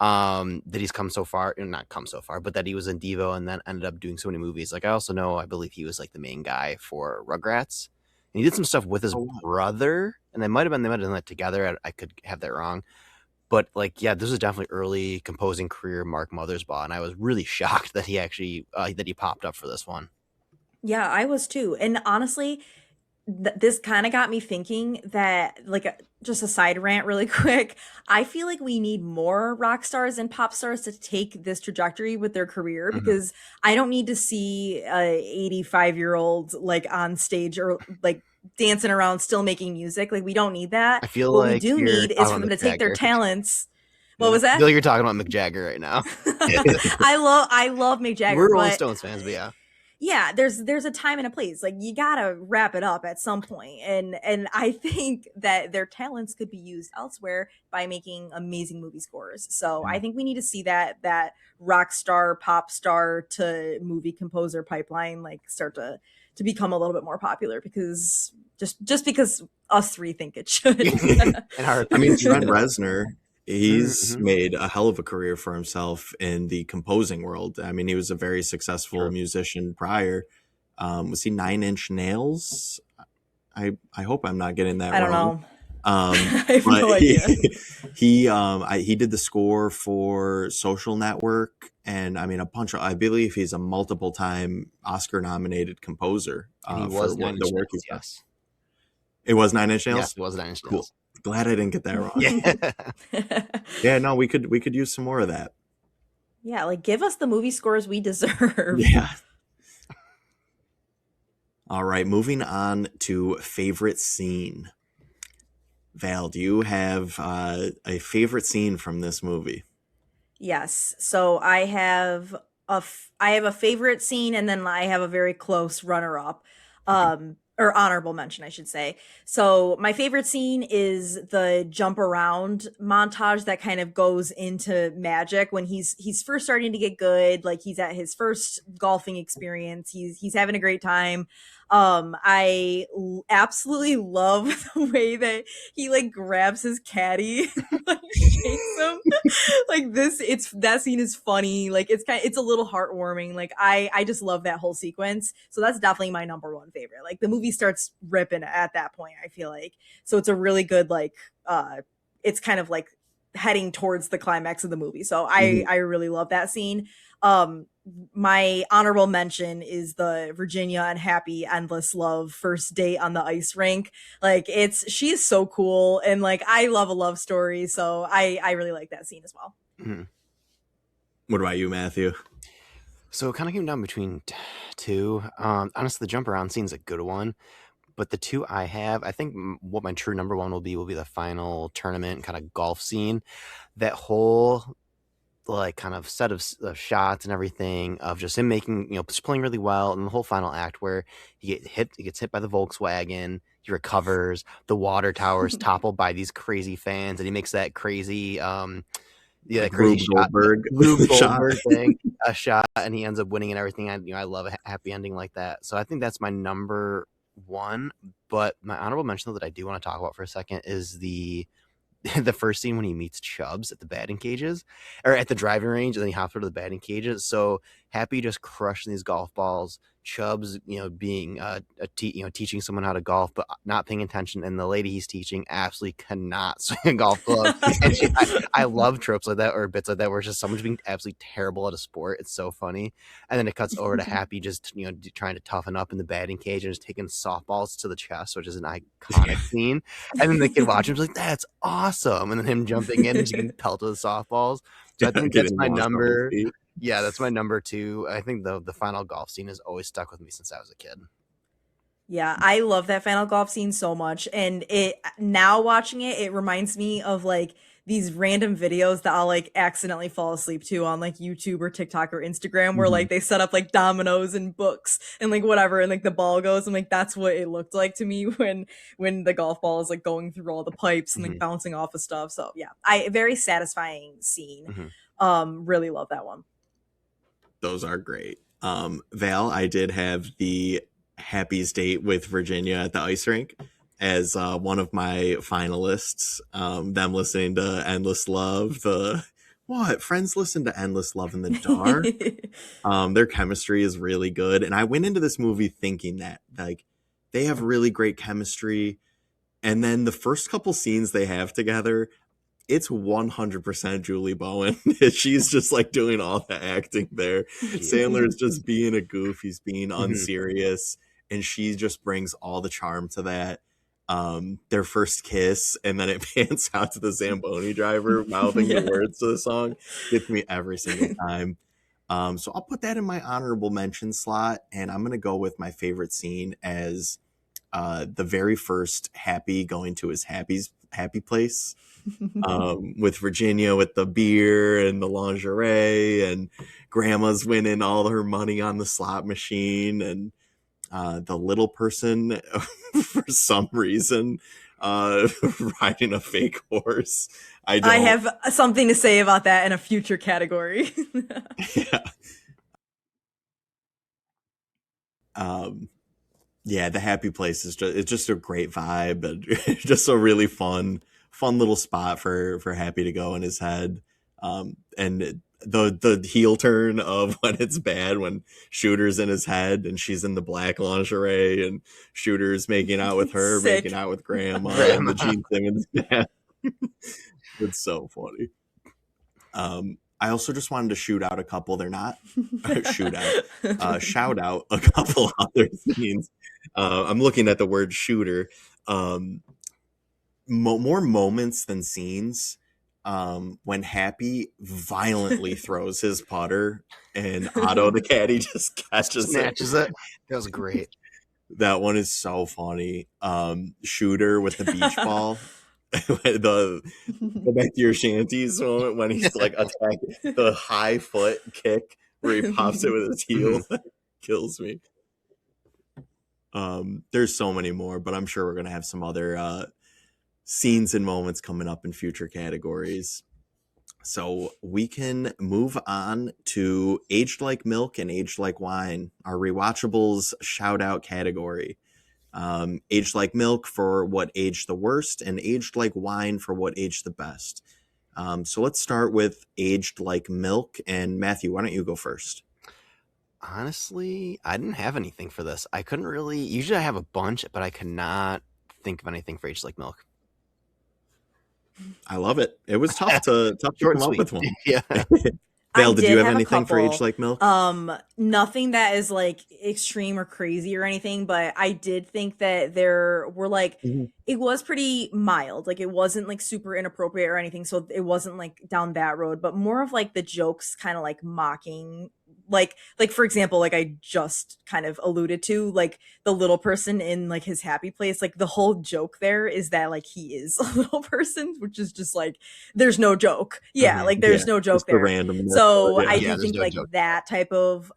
That he's come so far, not come so far, but that he was in Devo and then ended up doing so many movies. Like I also know, I believe he was like the main guy for Rugrats, and he did some stuff with his oh, wow. brother, and they might have done that together. I could have that wrong, but like, yeah, this is definitely early composing career Mark Mothersbaugh, and I was really shocked that he actually that he popped up for this one. Yeah, I was too. And honestly, this kind of got me thinking that like just a side rant really quick. I feel like we need more rock stars and pop stars to take this trajectory with their career, Mhm. because I don't need to see a 85-year-old like on stage or like dancing around still making music. Like we don't need that. I feel What we like do you're need is talking for about them Mick to take their Jagger. talents. What Yeah. was I that? feel like you're talking about Mick Jagger right now. I love Mick Jagger, We're Rolling but Stones fans, but yeah. yeah, there's a time and a place. Like you gotta wrap it up at some point, and I think that their talents could be used elsewhere by making amazing movie scores. So I think we need to see that rock star, pop star to movie composer pipeline like start to become a little bit more popular, because just because us three think it should. And our I mean, opinions. Trent Reznor, he's Mhm. made a hell of a career for himself in the composing world. I mean, he was a very successful True. musician prior. Was he Nine Inch Nails? I hope I'm not getting that I don't wrong. know. I have But no idea. he did the score for Social Network, and I mean a bunch of. I believe he's a multiple time Oscar nominated composer And he for was Nine the Inch work Nails, he's done. yes. It was Nine Inch Yes, Nails. it was Nine Inch Cool. Nails. Glad I didn't get that wrong. Yeah. Yeah, no, we could use some more of that. Yeah, like give us the movie scores we deserve. Yeah. All right, moving on to favorite scene. Val, do you have a favorite scene from this movie? Yes. So I have a favorite scene, and then I have a very close runner up. Or honorable mention, I should say. So my favorite scene is the jump around montage that kind of goes into Magic when he's first starting to get good, like he's at his first golfing experience. He's having a great time. Absolutely love the way that he like grabs his caddy and like shakes him. Like that scene is funny. Like it's a little heartwarming. Like I just love that whole sequence. So that's definitely my number one favorite. Like the movie starts ripping at that point, I feel like. So it's a really good like it's kind of like heading towards the climax of the movie. So I really love that scene. My honorable mention is the Virginia and Happy endless love first date on the ice rink. Like she is so cool, and like I love a love story, so I really like that scene as well. Mhm. What about you, Matthew? So it kind of came down between two. Honestly, the jump around scene's a good one, but the two I have, I think what my true number one will be the final tournament kind of golf scene. That whole like kind of set of shots and everything of just him making, just playing really well, and the whole final act where he gets hit by the Volkswagen, he recovers, the water towers toppled by these crazy fans, and he makes that crazy yeah, that Like crazy Rube shot, Goldberg Rube shot. Goldberg thing, a shot, and he ends up winning and everything. I love a happy ending like that. So I think that's my number one. But my honorable mention that I do want to talk about for a second is the the first scene when he meets Chubbs at the batting cages or at the driving range, and then he hops over to the batting cages. So Happy just crushing these golf balls. Chubbs, being teaching someone how to golf, but not paying attention, and the lady he's teaching absolutely cannot swing a golf club. And I love tropes like that or bits like that where it's just someone's being absolutely terrible at a sport. It's so funny, and then it cuts over to Happy just trying to toughen up in the batting cage and just taking softballs to the chest, which is an iconic scene. And then the kid watching him like, "That's awesome!" And then him jumping in and just getting pelted with softballs. So I think that's Getting my lost on his number. feet. Yeah, that's my number two. I think the final golf scene has always stuck with me since I was a kid. Yeah, I love that final golf scene so much. And it now watching it, it reminds me of like these random videos that I'll like accidentally fall asleep to on like YouTube or TikTok or Instagram where Mhm. like they set up like dominoes and books and like whatever and like the ball goes and like that's what it looked like to me when the golf ball is like going through all the pipes and like Mhm. bouncing off of stuff. So yeah, I very satisfying scene. Mhm. Really love that one. Those are great. Val, I did have the happiest date with Virginia at the ice rink as one of my finalists. Them listening to Endless Love. Friends listen to Endless Love in the dark. Their chemistry is really good. And I went into this movie thinking that like they have really great chemistry. And then the first couple scenes they have together, it's 100% Julie Bowen. She's just like doing all the acting there. Sandler's just being a goof. He's being Mhm. unserious. And she just brings all the charm to that. Their first kiss, and then it pans out to the Zamboni driver mouthing the Yeah. words to the song. Gets me every single time. So I'll put that in my honorable mention slot, and I'm going to go with my favorite scene as the very first Happy going to his happy place with Virginia with the beer and the lingerie, and grandma's winning all her money on the slot machine, and the little person for some reason riding a fake horse. I I don't. have something to say about that in a future category. Yeah. Yeah, the happy place is just a great vibe, and just a really fun little spot for Happy to go in his head. And the heel turn of when it's bad, when Shooter's in his head and she's in the black lingerie, and Shooter's making out with her, making Sick. out with Grandma, and the Grandma. Gene Simmons band. It's so funny. I also just wanted to shoot out a couple. They're not shoot out. Shout out a couple other scenes. I'm looking at the word shooter. More moments than scenes. When Happy violently throws his putter and Otto the caddy just catches it. Snatches it. That was great. That one is so funny. Shooter with the beach ball. the Go back to your shanties moment when he's like attacking the high foot kick where he pops it with his heel. That kills me. There's so many more, but I'm sure we're gonna have some other scenes and moments coming up in future categories. So we can move on to Aged Like Milk and Aged Like Wine, our rewatchables shout out category. Aged Like Milk for what aged the worst, and Aged Like Wine for what aged the best. So let's start with Aged Like Milk. And Matthew, why don't you go first? Honestly, I didn't have anything for this. I couldn't really. Usually, I have a bunch, but I could not think of anything for Aged Like Milk. I love it. It was tough to Short come and up sweet. with one. Yeah. Val, I did you have a anything for Aged couple. Like Milk? Nothing that is like extreme or crazy or anything, but I did think that there were like Mhm. it was pretty mild. Like it wasn't like super inappropriate or anything, so it wasn't like down that road, but more of like the jokes kind of like mocking like for example, like I just kind of alluded to, like the little person in like his happy place, like the whole joke there is that like he is a little person, which is just like there's no joke. Yeah, like there's no joke just the there. randomness. So Yeah. I Yeah, do there's think no like joke. that type of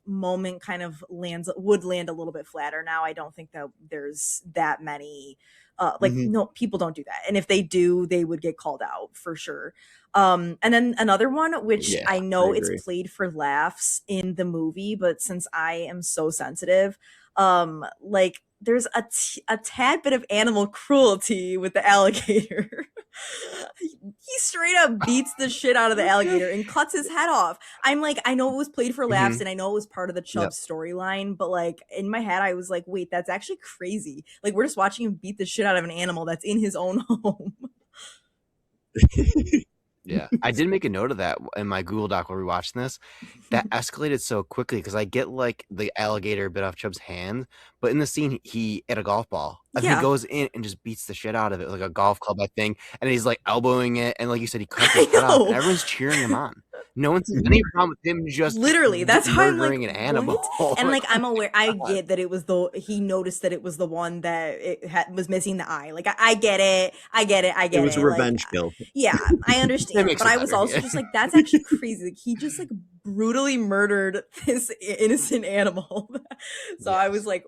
moment kind of would land a little bit flatter now. I don't think that there's that many like no, people don't do that, and if they do, they would get called out for sure. And then another one, which Yeah, I know I agree. it's played for laughs in the movie, but since I am so sensitive, like there's a tad bit of animal cruelty with the alligator. He straight up beats the shit out of the alligator and cuts his head off. I'm like, I know it was played for laughs and I know it was part of the Chubb storyline, but like in my head, I was like, wait, that's actually crazy. Like we're just watching him beat the shit out of an animal that's in his own home. Yeah, I did make a note of that in my Google Doc while we were watching this. That escalated so quickly because I get like the alligator bit off Chubb's hand, but in the scene he at a golf ball, and he goes in and just beats the shit out of it like a golf club, I think, and he's like elbowing it, and like you said, he cuts his head off, and everyone's cheering him on. No one sees any problem with him just literally. That's how I'm like, murdering an animal. what? And like I'm aware, I get that it was he noticed that it was the one that was missing the eye. Like I get it, It was a revenge kill. Yeah, I understand, but I was also just like, that's actually crazy. Like he just like brutally murdered this innocent animal. So I was like,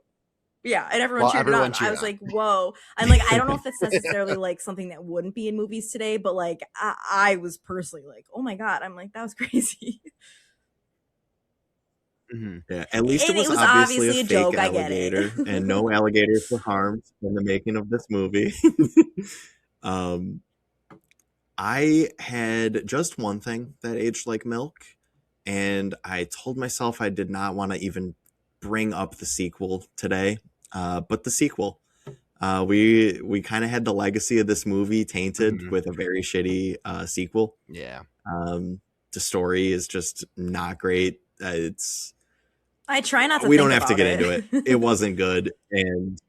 yeah, and everyone cheered it on. I was like, whoa. I'm like, I don't know if it's necessarily like something that wouldn't be in movies today, but like I was personally like, oh my God. I'm like, that was crazy. Yeah, at least it was obviously a joke. Alligator, and no alligators were harmed in the making of this movie. I had just one thing that aged like milk, and I told myself I did not want to even bring up the sequel today. But the sequel, we kind of had the legacy of this movie tainted with a very shitty sequel. Yeah. The story is just not great. I try not to. We don't have to get into it. It wasn't good, and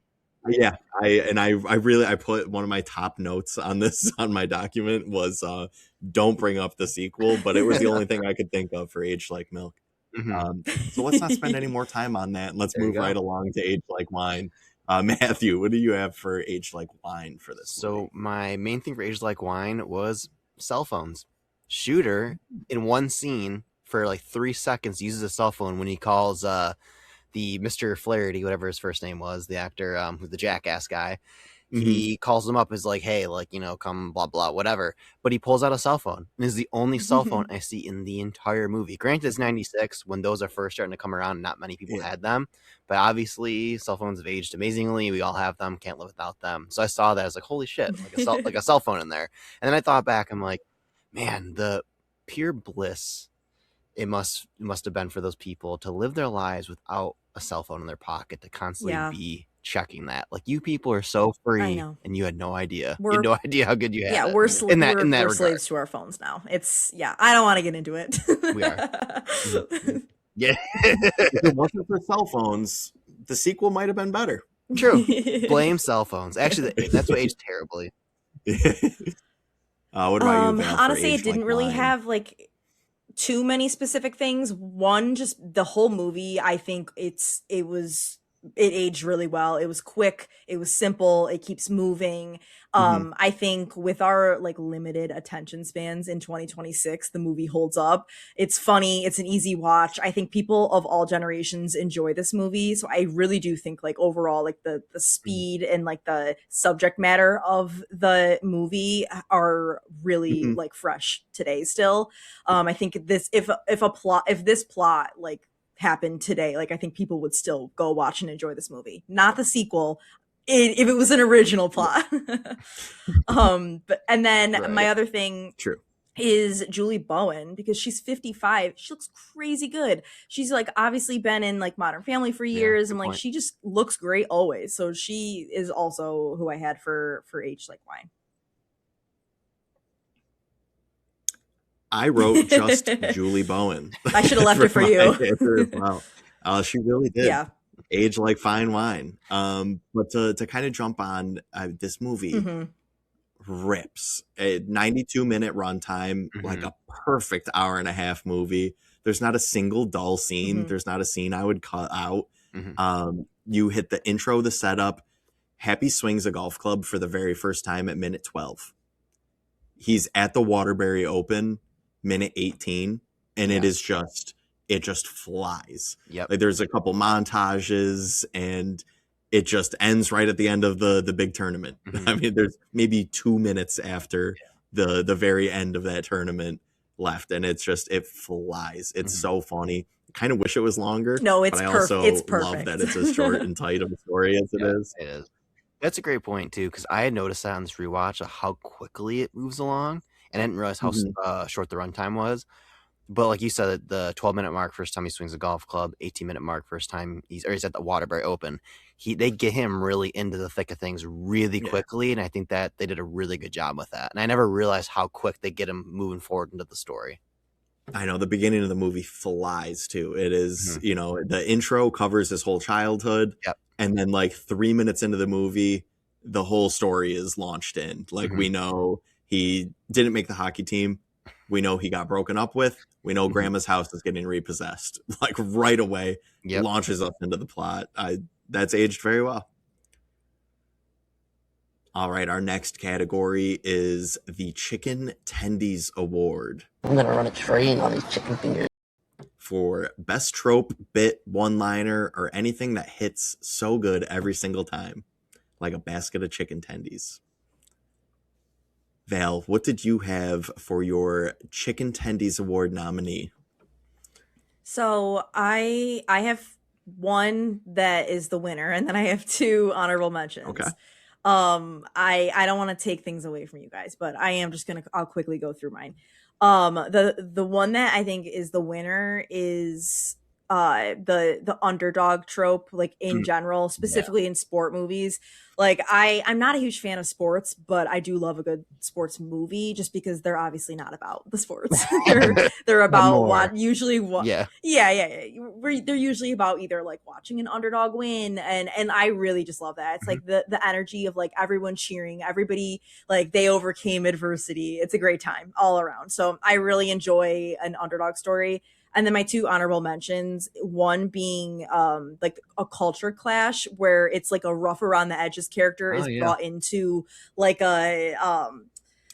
yeah, I put one of my top notes on this on my document was don't bring up the sequel, but it was the only thing I could think of for Aged Like Milk. So let's not spend any more time on that, and let's move right along to Aged Like Wine. Matthew, what do you have for Aged Like Wine for this movie? My main thing for Aged Like Wine was cell phones. Shooter in one scene for like 3 seconds uses a cell phone when he calls the Mr. Flaherty, whatever his first name was, the actor who's the jackass guy. He calls him up, is like, hey, like, you know, come blah blah whatever, but he pulls out a cell phone and is the only cell phone I see in the entire movie. Granted, it's 96 when those are first starting to come around, not many people had them, but obviously cell phones have aged amazingly. We all have them, can't live without them. So I saw that, I was like, holy shit, like a cell phone in there. And then I thought back, I'm like, man, the pure bliss it must have been for those people to live their lives without a cell phone in their pocket, to constantly be checking that. Like, you people are so free, and you had no idea. You had no idea how good you had. Yeah, we're slaves to our phones now. It's I don't want to get into it. We are. Yeah. If it wasn't for cell phones, the sequel might have been better. True. Blame cell phones. Actually, that's what aged terribly. What about you, Val, honestly, it didn't really have like too many specific things. One, just the whole movie, I think it aged really well. It was quick, it was simple, it keeps moving. I think with our like limited attention spans in 2026, the movie holds up. It's funny, it's an easy watch. I think people of all generations enjoy this movie. So I really do think like overall, like the speed and like the subject matter of the movie are really like fresh today still. I think if this plot like happened today, like I think people would still go watch and enjoy this movie, not the sequel, if it was an original plot. But and then my other thing is Julie Bowen, because she's 55. She looks crazy good. She's like obviously been in like Modern Family for years, and like she just looks great always. So she is also who I had for Aged Like Wine. I wrote just Julie Bowen. I should have left it for you. Wow. She really did. Yeah. Age like fine wine. But to kind of jump on this movie rips a 92-minute runtime, like a perfect hour and a half movie. There's not a single dull scene. Mhm. There's not a scene I would cut out. Mm-hmm. You hit the intro, the setup. Happy swings a golf club for the very first time at minute 12. He's at the Waterbury Open, minute 18, and Yeah. it just flies. Yep. Like there's a couple montages, and it just ends right at the end of the big tournament. Mhm. I mean, there's maybe 2 minutes after the very end of that tournament left, and it flies. It's Mhm. so funny. I kind of wish it was longer. No, it's but I perfect. also It's love perfect. that it's as short and tight of a story as it Yeah, is. it is. That's a great point too, because I had noticed that on this rewatch of how quickly it moves along, and I didn't realize how Mhm. short the runtime was. But like you said, the 12-minute mark first time he swings a golf club, 18-minute mark first time he's at the Waterbury Open. They get him really into the thick of things really Yeah. quickly, and I think that they did a really good job with that. And I never realized how quick they get him moving forward into the story. I know the beginning of the movie flies too. It is, Mhm. the intro covers his whole childhood. Yep. And then like 3 minutes into the movie, the whole story is launched in. Like Mhm. we know he didn't make the hockey team. We know he got broken up with. We know Mhm. grandma's house is getting repossessed. Like right away, Yep. launches us into the plot. That's aged very well. All right, our next category is the Chicken Tendies Award. I'm gonna run a train on these chicken fingers. For best trope, bit, one-liner, or anything that hits so good every single time, like a basket of chicken tendies. Val, what did you have for your Chicken Tendies Award nominee? So I have one that is the winner, and then I have two honorable mentions. Okay. I don't want to take things away from you guys, but I'll quickly go through mine. The one that I think is the winner is the underdog trope, like in general, specifically in sport movies. Like I'm not a huge fan of sports, but I do love a good sports movie just because they're obviously not about the sports. they're about more. what usually what Yeah. they're usually about either like watching an underdog win, and I really just love that. It's like the energy of like everyone cheering, everybody like they overcame adversity. It's a great time all around. So I really enjoy an underdog story. And then my two honorable mentions, one being like a culture clash where it's like a rough around the edges character is brought into like a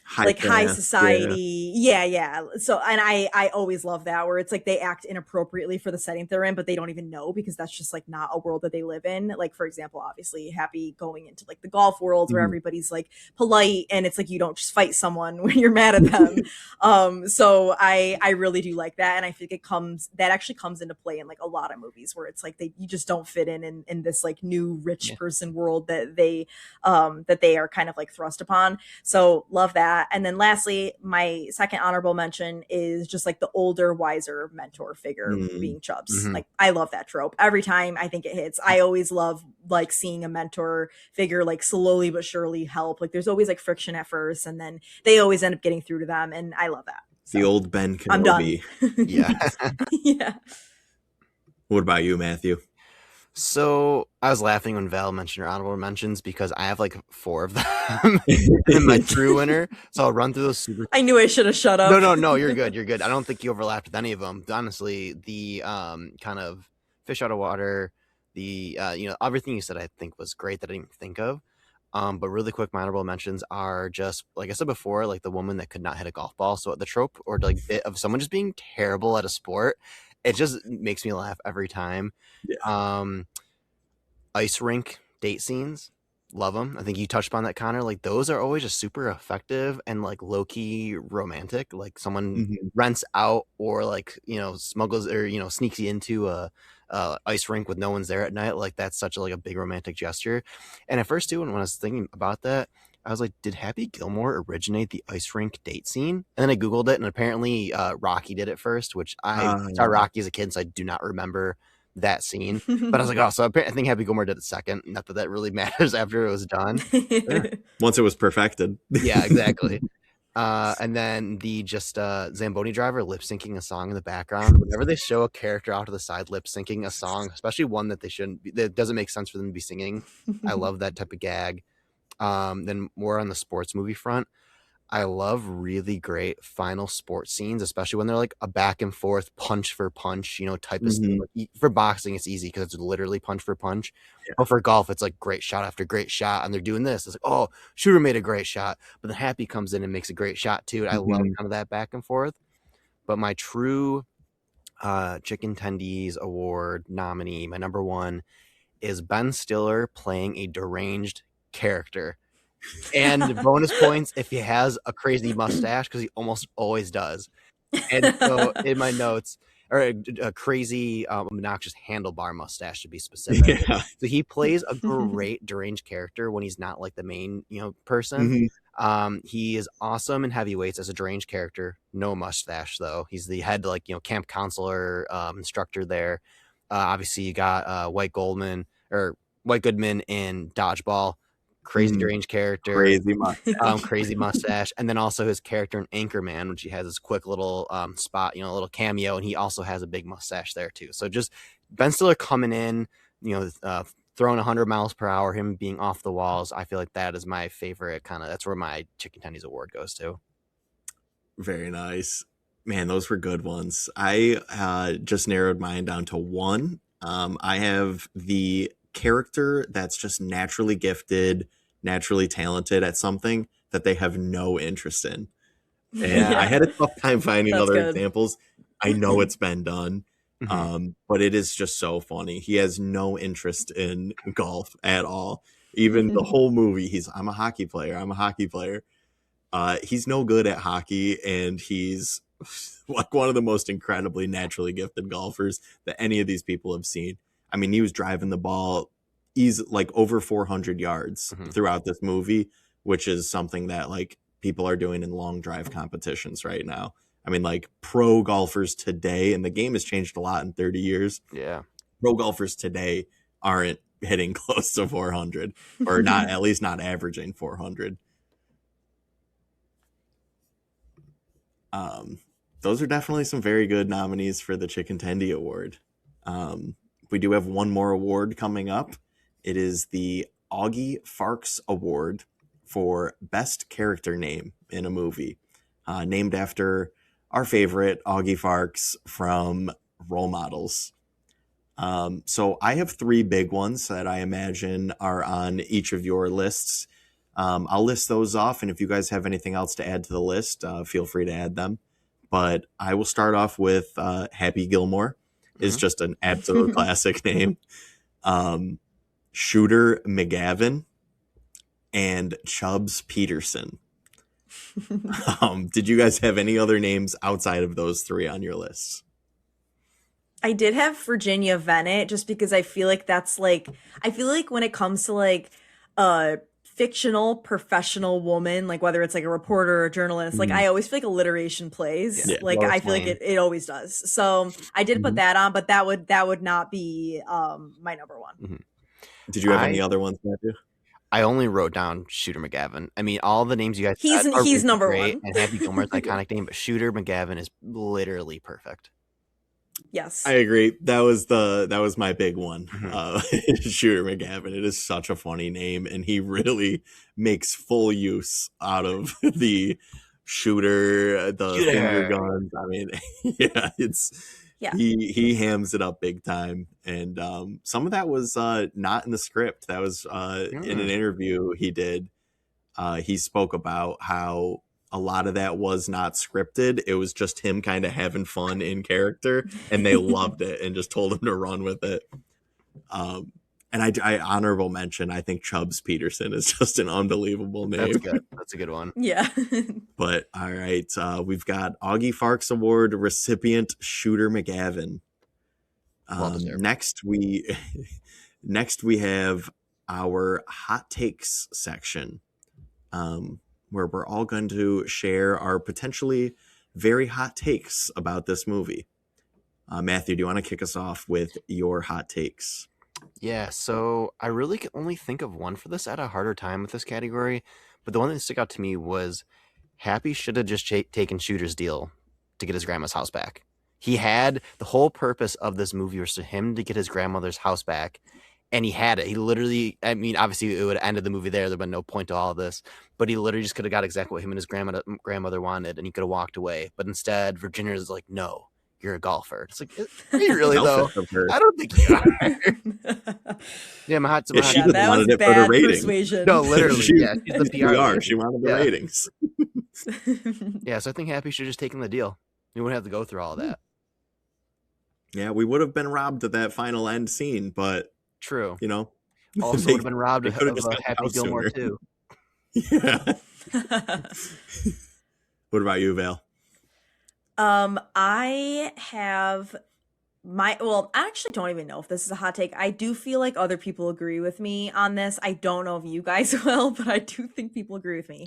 high class, society. Yeah. So, and I always love that where it's like they act inappropriately for the setting they're in, but they don't even know because that's just like not a world that they live in. Like, for example, obviously Happy going into like the golf world where everybody's like polite and it's like you don't just fight someone when you're mad at them. So I really do like that. And I think that actually comes into play in like a lot of movies where it's like you just don't fit in this like new rich person world that they are kind of like thrust upon. So love that. And then lastly, my second honorable mention is just like the older, wiser mentor figure being Chubbs. Like I love that trope. Every time I think it hits, I always love like seeing a mentor figure like slowly but surely help. Like there's always like friction at first, and then they always end up getting through to them, and I love that. So, the old Ben Kenobi. I'm done. Yeah. Yeah. What about you, Matthew? So I was laughing when Val mentioned her honorable mentions because I have like 4 of them in my true winner. So I'll run through those super. I knew I should have shut up. No, you're good. You're good. I don't think you overlapped with any of them. Honestly, the kind of fish out of water, the everything you said I think was great that I didn't even think of. But really quick, my honorable mentions are just like I said before, like the woman that could not hit a golf ball. So the trope or like bit of someone just being terrible at a sport, it just makes me laugh every time. Yeah. Ice rink date scenes, love them. I think you touched upon that, Connor. Like those are always just super effective and like low key romantic. Like someone rents out or like smuggles or sneaks you into a ice rink with no one's there at night. Like that's such a big romantic gesture. And at first too, when I was thinking about that, I was like, did Happy Gilmore originate the ice rink date scene? And then I Googled it, and apparently Rocky did it first, which I saw Rocky as a kid, so I do not remember that scene. But I was like, oh, so I think Happy Gilmore did it second. Not that really matters after it was done. Once it was perfected. Yeah, exactly. And then the Zamboni driver lip syncing a song in the background. Whenever they show a character out to the side lip syncing a song, especially one that they shouldn't be, that doesn't make sense for them to be singing, I love that type of gag. Then more on the sports movie front, I love really great final sports scenes, especially when they're like a back and forth punch for punch, type of scene. Mhm. Like, for boxing, it's easy because it's literally punch for punch. Yeah. But for golf, it's like great shot after great shot, and they're doing this. It's like, oh, shooter made a great shot, but then Happy comes in and makes a great shot too. And I love Mhm. kind of that back and forth. But my true Chicken Tendies Award nominee, my number one, is Ben Stiller playing a deranged character. And bonus points if he has a crazy mustache, because he almost always does. And so in my notes, or a crazy obnoxious handlebar mustache to be specific. Yeah. So he plays a great deranged character when he's not like the main person. Mhm. He is awesome in Heavyweights as a deranged character. No mustache though. He's the head camp counselor instructor there. Obviously you got White Goldman or White Goodman in Dodgeball. Crazy Mhm. deranged character. Crazy mustache. Crazy mustache, and then also his character in Anchorman, which he has this quick little spot, a little cameo, and he also has a big mustache there too. So just Ben Stiller coming in, throwing 100 miles per hour, him being off the walls. I feel like that is my favorite that's where my Chicken Tendies award goes to. Very nice. Man, those were good ones. I just narrowed mine down to one. I have the character that's just naturally gifted, naturally talented at something that they have no interest in. And I had a tough time finding That's other good. examples. I know it's been done, Mhm. but it is just so funny. He has no interest in golf at all. Even the whole movie, I'm a hockey player. I'm a hockey player. He's no good at hockey, and he's like one of the most incredibly naturally gifted golfers that any of these people have seen. I mean, he was driving the ball, he's like over 400 yards Mhm. throughout this movie, which is something that like people are doing in long drive competitions right now. I mean, like pro golfers today, and the game has changed a lot in 30 years. Yeah. Pro golfers today aren't hitting close to 400, or not, at least not averaging 400. Those are definitely some very good nominees for the Chicken Tendy Award. We do have one more award coming up. It is the Augie Farks Award for Best Character Name in a Movie, named after our favorite Augie Farks from Role Models. So I have three big ones that I imagine are on each of your lists. I'll list those off, and if you guys have anything else to add to the list, feel free to add them. But I will start off with Happy Gilmore is Mhm. just an absolute classic name. Shooter McGavin and Chubbs Peterson. Did you guys have any other names outside of those three on your lists? I did have Virginia Venet just because I feel like that's like I feel like when it comes to like a fictional professional woman, like whether it's like a reporter or a journalist, like I always feel like alliteration plays. Yeah. Like Lois I feel like Lane. it always does. So I did put Mhm. that on, but that would not be my number one. Mhm. Did you have any other ones, Matthew? I only wrote down Shooter McGavin. I mean, all the names you guys He's said are he's really number great, one. and Happy Gilmore's an iconic name, but Shooter McGavin is literally perfect. Yes. I agree. That was my big one. Mhm. Shooter McGavin. It is such a funny name, and he really makes full use out of the shooter, the finger guns. I mean, yeah, Yeah. he hams it up big time, and some of that was not in the script. That was in an interview he did. He spoke about how a lot of that was not scripted. It was just him kind of having fun in character, and they loved it and just told him to run with it. And I honorable mention, I think Chubbs Peterson is just an unbelievable name. That's good. That's a good one. Yeah. But all right, we've got Augie Farks Award recipient Shooter McGavin. Well deserved. Next we have our hot takes section, where we're all going to share our potentially very hot takes about this movie. Matthew, do you want to kick us off with your hot takes? Yeah, so I really can only think of one for this. I had a harder time with this category, but the one that stuck out to me was Happy should have just taken Shooter's deal to get his grandma's house back. He had the whole purpose of this movie was for him to get his grandmother's house back, and he had it. He literally, I mean, obviously it would have ended the movie there. There'd been no point to all of this, but he literally just could have got exactly what him and his grandmother wanted, and he could have walked away. But instead, Virginia's like, no, you're a golfer. It's like, are you really though? Selfish of her. I don't think you are. Yeah, my hot. Yeah, she Yeah, just that wanted was it for the bad rating. persuasion. No, literally, She- yeah, she's the PR. lady. She wanted the Yeah. ratings. Yeah, so I think Happy should have just taken the deal. We wouldn't have to go through all that. Yeah, we would have been robbed of that final end scene, but True. you know, Also they- would have been robbed they of could've just a got Happy out Gilmore sooner. too. yeah. What about you, Val? I have I actually don't even know if this is a hot take. I do feel like other people agree with me on this. I don't know if you guys will, but I do think people agree with me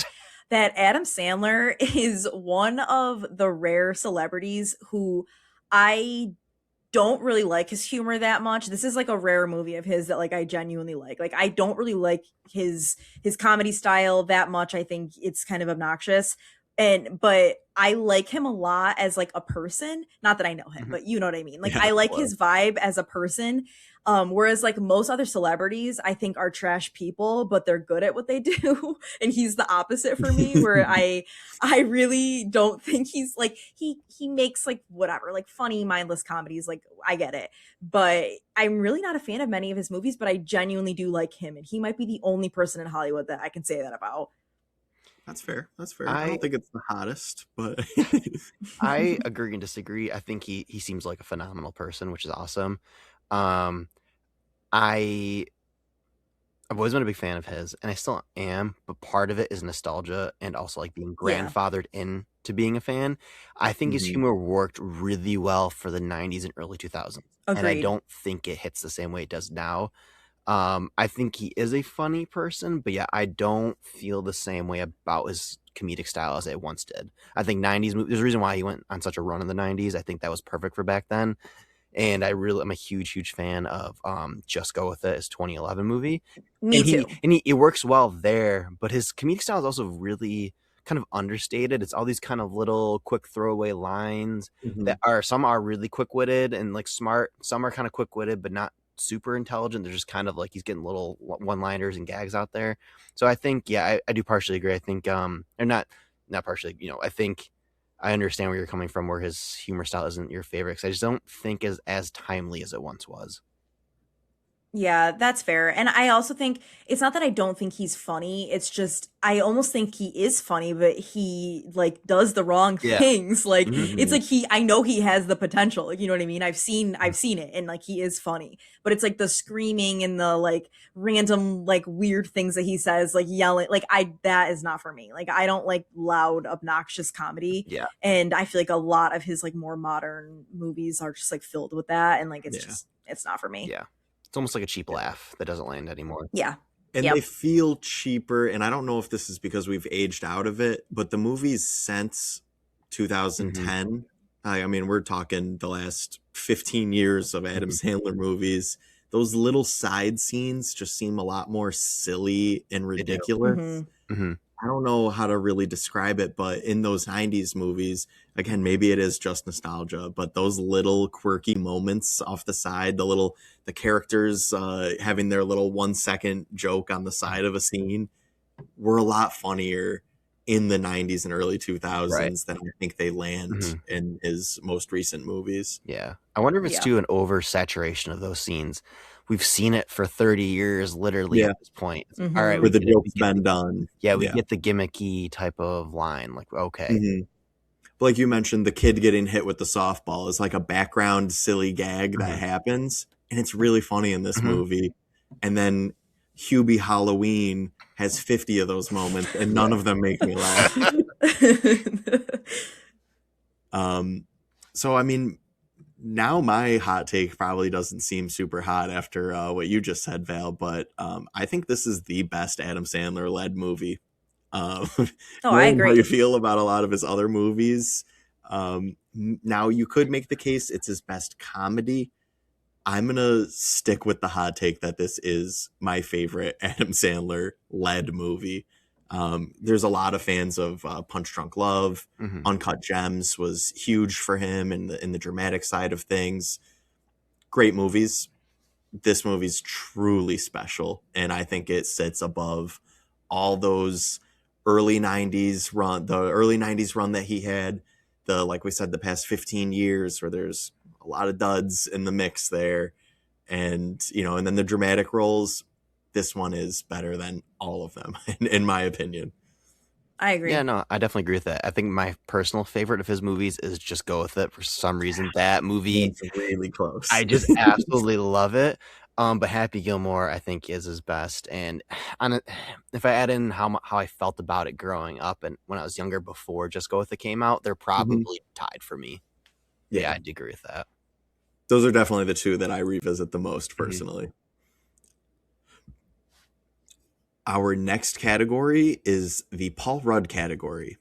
that Adam Sandler is one of the rare celebrities who I don't really like his humor that much. This is like a rare movie of his that like I genuinely like. Like I don't really like his comedy style that much. I think it's kind of obnoxious. But I like him a lot as like a person. Not that I know him, Mhm. but you know what I mean. Like Yeah, I like well. his vibe as a person. Whereas like most other celebrities, I think are trash people, but they're good at what they do. And he's the opposite for me, where I really don't think he's like he makes like whatever, like funny, mindless comedies. Like I get it. But I'm really not a fan of many of his movies, but I genuinely do like him. And he might be the only person in Hollywood that I can say that about. That's fair. That's fair. I don't think it's the hottest, but I agree and disagree. I think he seems like a phenomenal person, which is awesome. I've always been a big fan of his, and I still am, but part of it is nostalgia and also like being Yeah. grandfathered into being a fan. I think his Mhm. humor worked really well for the 90s and early 2000s. And I Agreed. don't think it hits the same way it does now. I think he is a funny person, but yeah, I don't feel the same way about his comedic style as I once did. I think 90s movies, there's a reason why he went on such a run in the 90s. I think that was perfect for back then. And I'm a huge fan of Just Go With It, his 2011 movie. Me too. It works well there, but his comedic style is also really kind of understated. It's all these kind of little quick throwaway lines that are, some are really quick-witted and like smart, some are kind of quick-witted but not super intelligent. They're just kind of like he's getting little one-liners and gags out there. So I think, yeah, I do partially agree. I think or not partially, I think I understand where you're coming from, where his humor style isn't your favorite, because I just don't think as timely as it once was. Yeah, that's fair. And I also think it's not that I don't think he's funny. It's just I almost think he is funny, but he like does the wrong Yeah. things. Like Mhm. it's like I know he has the potential. Like, you know what I mean? I've seen it, and like he is funny. But it's like the screaming and the like random like weird things that he says, like yelling. Like that is not for me. Like I don't like loud, obnoxious comedy. Yeah. And I feel like a lot of his like more modern movies are just like filled with that, and like it's Yeah. just it's not for me. Yeah. It's almost like a cheap laugh that doesn't land anymore. Yeah. and Yep. they feel cheaper. And I don't know if this is because we've aged out of it, but the movies since 2010, I mean, we're talking the last 15 years of Adam Sandler movies. Those little side scenes just seem a lot more silly and do. ridiculous. Mhm. Mm-hmm. I don't know how to really describe it, but in those 90s movies, again, maybe it is just nostalgia, but those little quirky moments off the side, the characters having their little 1 second joke on the side of a scene were a lot funnier in the 90s and early 2000s than I think they land in his most recent movies. Yeah. I wonder if it's Yeah. too an oversaturation of those scenes. We've seen it for 30 years, literally Yeah. at this point. It's Mhm. all right, Where the get it. joke's been done. Yeah, we Yeah. get the gimmicky type of line. Like, okay. Mhm. But like you mentioned, the kid getting hit with the softball is like a background silly gag that happens, and it's really funny in this movie. And then Hubie Halloween has 50 of those moments, and none of them make me laugh. So I mean, now my hot take probably doesn't seem super hot after what you just said, Val, but I think this is the best Adam Sandler led movie. Oh, I Knowing how agree. you feel about a lot of his other movies. Now you could make the case it's his best comedy. I'm gonna stick with the hot take that this is my favorite Adam Sandler led movie. There's a lot of fans of Punch Drunk Love. Uncut Gems was huge for him in the dramatic side of things. Great movies. this movie's truly special, and I think it sits above all those early 90s run that he had, the, like we said, the past 15 years where there's a lot of duds in the mix there, and and then the dramatic roles. This one is better than all of them in my opinion. I agree. Yeah, no, I definitely agree with that. I think my personal favorite of his movies is Just Go With It. For some reason, that movie, It's really close. I just absolutely love it. But Happy Gilmore, I think, is his best. And if I add in how I felt about it growing up and when I was younger before Just Go With It came out, they're probably tied for me. Yeah, I do agree with that. Those are definitely the two that I revisit the most personally. Our next category is the Paul Rudd category.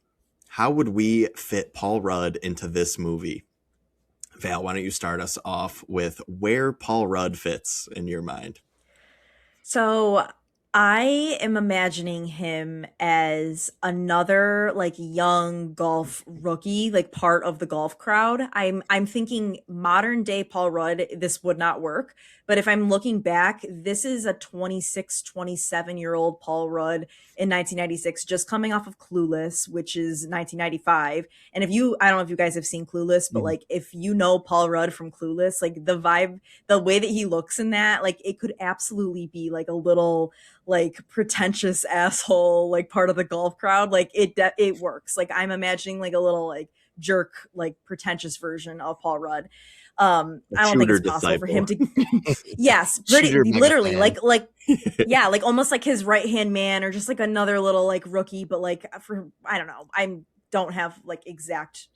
How would we fit Paul Rudd into this movie? Val, why don't you start us off with where Paul Rudd fits in your mind? So I am imagining him as another like young golf rookie, like part of the golf crowd. I'm thinking modern day Paul Rudd, this would not work. But if I'm looking back, this is a 26, 27-year-old Paul Rudd in 1996, just coming off of Clueless, which is 1995. And I don't know if you guys have seen Clueless, but like if you know Paul Rudd from Clueless, like the vibe, the way that he looks in that, like it could absolutely be like a little like pretentious asshole, like part of the golf crowd. Like it works. Like I'm imagining like a little like jerk, like pretentious version of Paul Rudd. I don't think it's possible for him to yes, literally like yeah, like almost like his right hand man or just like another little like rookie, but like for I don't know, I don't have like exact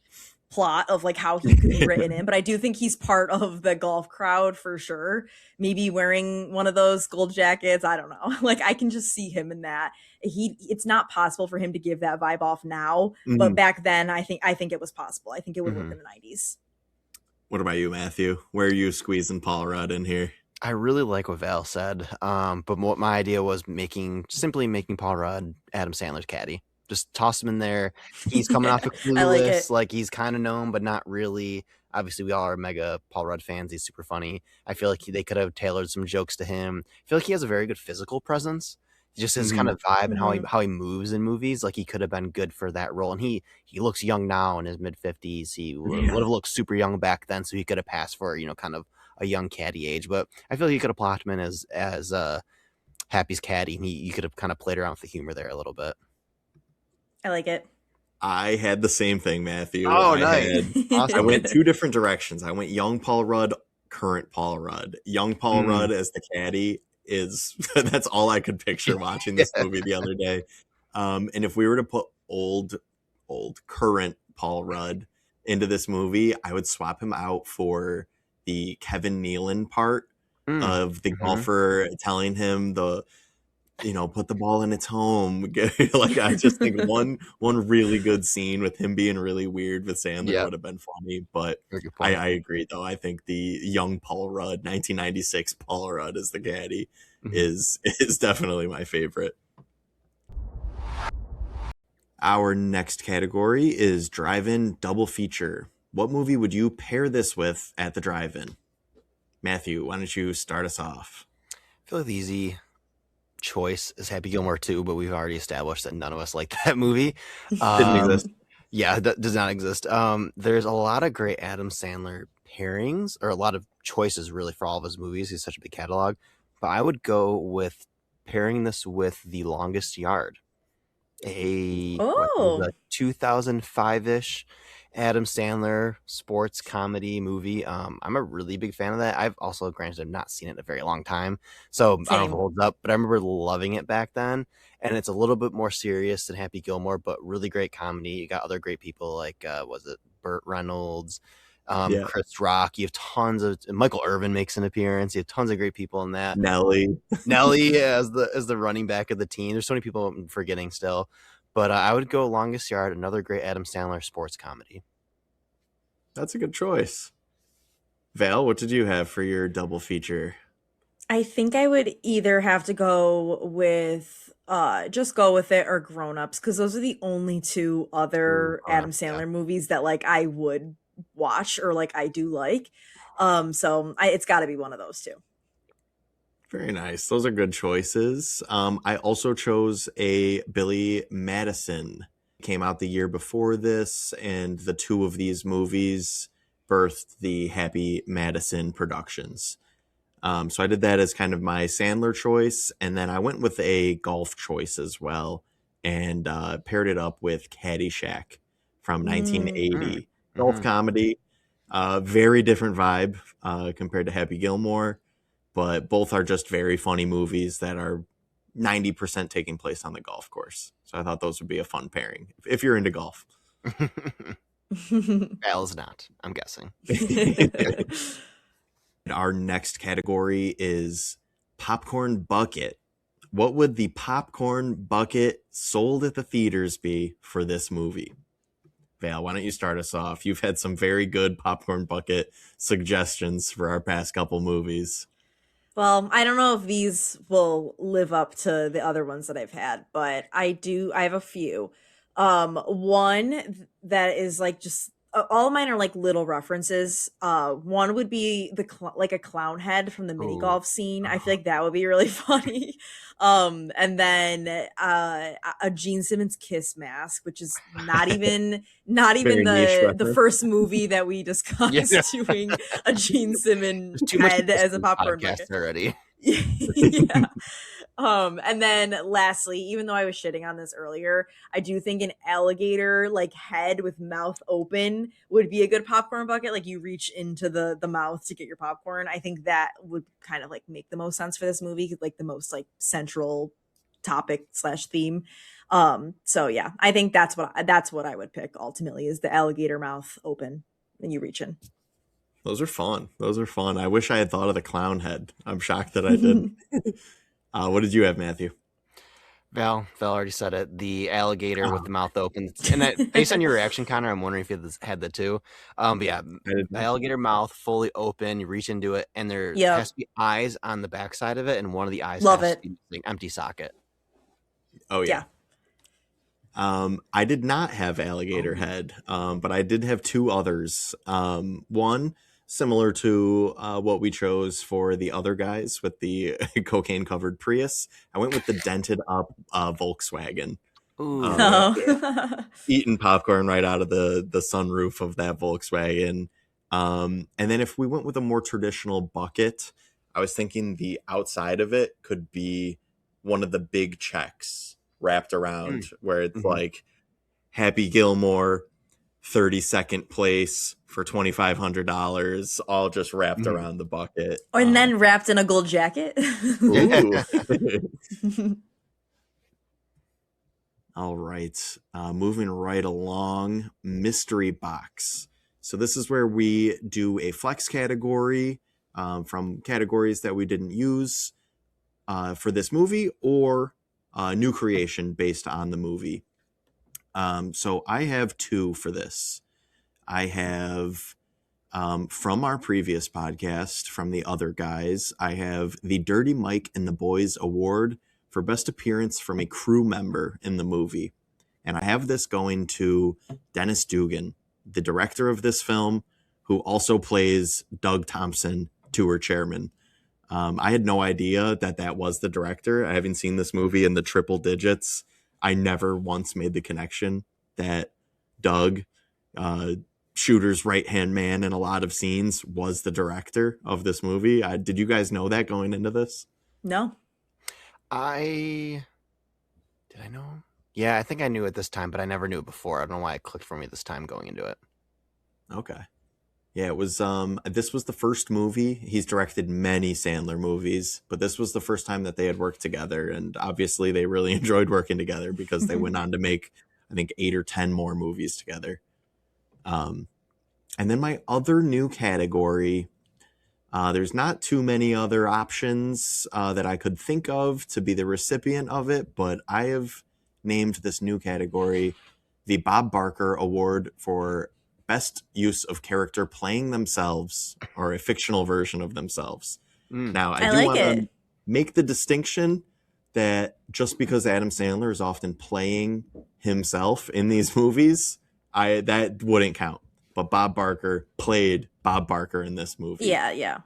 plot of like how he could be written in, but I do think he's part of the golf crowd for sure. Maybe wearing one of those gold jackets, I don't know. Like I can just see him in that. It's not possible for him to give that vibe off now, but back then I think it was possible. I think it would work in the 90s. What about you, Matthew? Where are you squeezing Paul Rudd in here? I really like what Val said, but what my idea was simply making Paul Rudd Adam Sandler's caddy. Just toss him in there. He's coming off of Clueless, like he's kind of known, but not really. Obviously, we all are mega Paul Rudd fans. He's super funny. I feel like they could have tailored some jokes to him. I feel like he has a very good physical presence. Just his kind of vibe and how he moves in movies, like he could have been good for that role. And he looks young now in his mid-50s. He would have looked super young back then, so he could have passed for kind of a young caddy age. But I feel like you could have plopped him in as Happy's caddy, and you could have kind of played around with the humor there a little bit. I like it. I had the same thing, Matthew. Oh, nice. Awesome. I went two different directions. I went young Paul Rudd, current Paul Rudd. Young Paul Rudd as the caddy that's all I could picture watching this movie the other day. And if we were to put old current Paul Rudd into this movie, I would swap him out for the Kevin Nealon part of the golfer telling him put the ball in its home. Like I just think one really good scene with him being really weird with Sandler would have been funny. But I agree though. I think the young Paul Rudd, 1996 Paul Rudd as the caddy is definitely my favorite. Our next category is drive-in double feature. What movie would you pair this with at the drive-in? Matthew, why don't you start us off? I feel like the easy choice is Happy Gilmore 2, but we've already established that none of us like that movie. Didn't exist. Yeah, that does not exist. There's a lot of great Adam Sandler pairings, or a lot of choices really for all of his movies. He's such a big catalog. But I would go with pairing this with The Longest Yard, a 2005-ish Adam Sandler sports comedy movie. I'm a really big fan of that. I've also, granted, I've not seen it in a very long time, so I don't know if it holds up, but I remember loving it back then. And it's a little bit more serious than Happy Gilmore, but really great comedy. You got other great people like was it Burt Reynolds, Chris Rock. You have tons of Michael Irvin makes an appearance. You have tons of great people in that. Nelly as the running back of the team. There's so many people I'm forgetting still. But I would go Longest Yard, another great Adam Sandler sports comedy. That's a good choice. Val, what did you have for your double feature? I think I would either have to go with Just Go With It or Grown Ups, because those are the only two other Adam Sandler movies that like I would watch or like I do like. So it's got to be one of those two. Very nice. Those are good choices. I also chose a Billy Madison. Came out the year before this, and the two of these movies birthed the Happy Madison Productions. So I did that as kind of my Sandler choice, and then I went with a golf choice as well, and paired it up with Caddyshack from 1980. Golf comedy, very different vibe compared to Happy Gilmore, but both are just very funny movies that are 90% taking place on the golf course. So I thought those would be a fun pairing if you're into golf. Al is not, I'm guessing. Our next category is popcorn bucket. What would the popcorn bucket sold at the theaters be for this movie? Val, why don't you start us off? You've had some very good popcorn bucket suggestions for our past couple movies. Well, I don't know if these will live up to the other ones that I've had, but I have a few. One that is like just all of mine are like little references. One would be like a clown head from the mini golf scene. I feel like that would be really funny. And then a Gene Simmons kiss mask, which is not even Very niche the reference. first movie that we discussed doing a Gene Simmons Too much head as a popcorn podcast bucket. already. Yeah. And then lastly, even though I was shitting on this earlier, I do think an alligator like head with mouth open would be a good popcorn bucket. Like you reach into the mouth to get your popcorn. I think that would kind of like make the most sense for this movie, like the most like central topic / theme. So yeah, I think that's what I would pick ultimately is the alligator mouth open and you reach in. Those are fun. I wish I had thought of the clown head. I'm shocked that I didn't. What did you have, Matthew? Val already said it. The alligator with the mouth open. And that, based on your reaction, Connor, I'm wondering if you had the two. But yeah, the alligator mouth fully open. You reach into it, and there has to be eyes on the backside of it, and one of the eyes has to be an empty socket. Oh yeah. I did not have alligator head, but I did have two others. One similar to what we chose for the other guys with the cocaine covered Prius. I went with the dented up Volkswagen. Eating popcorn right out of the sunroof of that Volkswagen. And then if we went with a more traditional bucket, I was thinking the outside of it could be one of the big checks wrapped around where it's like Happy Gilmore 32nd place for $2,500, all just wrapped around the bucket. And then wrapped in a gold jacket. All right. Moving right along, mystery box. So this is where we do a flex category from categories that we didn't use for this movie or new creation based on the movie. So I have two for this. I have from our previous podcast, from the other guys, I have the Dirty Mike and the Boys Award for best appearance from a crew member in the movie. And I have this going to Dennis Dugan, the director of this film, who also plays Doug Thompson, tour chairman. I had no idea that was the director. I haven't seen this movie in the triple digits. I never once made the connection that Doug, Shooter's right-hand man in a lot of scenes, was the director of this movie. Did you guys know that going into this? No. Did I know? Yeah, I think I knew it this time, but I never knew it before. I don't know why it clicked for me this time going into it. Okay. Yeah, it was this was the first movie. He's directed many Sandler movies, but this was the first time that they had worked together, and obviously they really enjoyed working together because they went on to make, I think, 8 or 10 more movies together. And then my other new category, there's not too many other options that I could think of to be the recipient of it, but I have named this new category the Bob Barker Award for best use of character playing themselves or a fictional version of themselves. Now, I do want to make the distinction that just because Adam Sandler is often playing himself in these movies, that wouldn't count. But Bob Barker played Bob Barker in this movie. Yeah.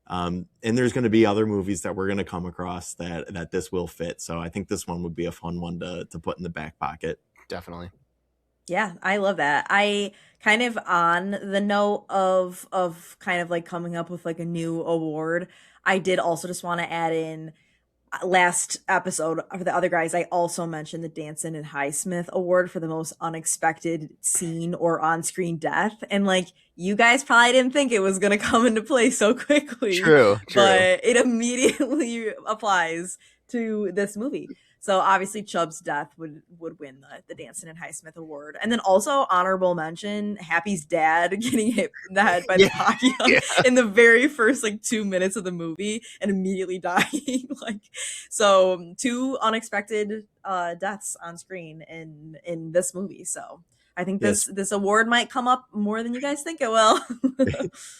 And there's going to be other movies that we're going to come across that this will fit. So I think this one would be a fun one to put in the back pocket. Definitely. Yeah, I love that. I kind of on the note of kind of like coming up with like a new award, I did also just want to add in last episode for the other guys, I also mentioned the Danson and Highsmith Award for the most unexpected scene or on-screen death. And like you guys probably didn't think it was gonna come into play so quickly. True. But it immediately applies to this movie. So obviously Chubb's death would win the Danson and Highsmith Award. And then also honorable mention, Happy's dad getting hit in the head by the hockey in the very first like 2 minutes of the movie and immediately dying. Like so 2 unexpected deaths on screen in this movie. So I think this award might come up more than you guys think it will.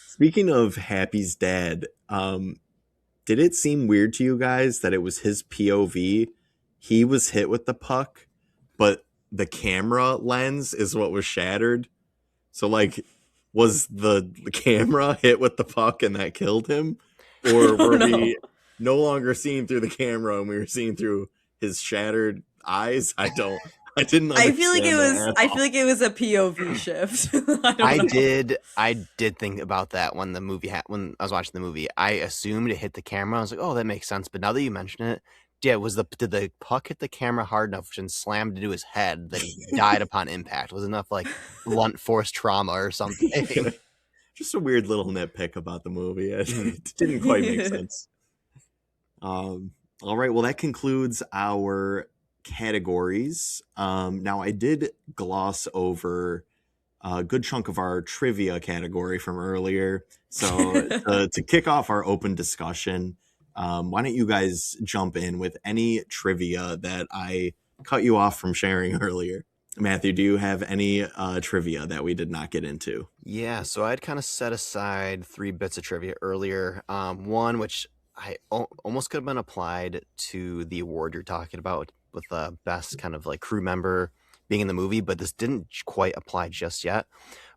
Speaking of Happy's dad, did it seem weird to you guys that it was his POV? He was hit with the puck, but the camera lens is what was shattered. So, like, was the camera hit with the puck and that killed him? Or were we no longer seeing through the camera and we were seeing through his shattered eyes? I didn't. I feel like it was a POV shift. I did think about that when the movie when I was watching the movie. I assumed it hit the camera. I was like, oh, that makes sense. But now that you mention it, yeah, did the puck hit the camera hard enough and slammed into his head that he died upon impact? Was enough like blunt force trauma or something? Just a weird little nitpick about the movie. It didn't quite make sense. All right, well, that concludes our categories. Now, I did gloss over a good chunk of our trivia category from earlier. So to kick off our open discussion, why don't you guys jump in with any trivia that I cut you off from sharing earlier? Matthew, do you have any trivia that we did not get into? Yeah, so I'd kind of set aside 3 bits of trivia earlier. One, which I almost could have been applied to the award you're talking about with the best kind of like crew member being in the movie, but this didn't quite apply just yet.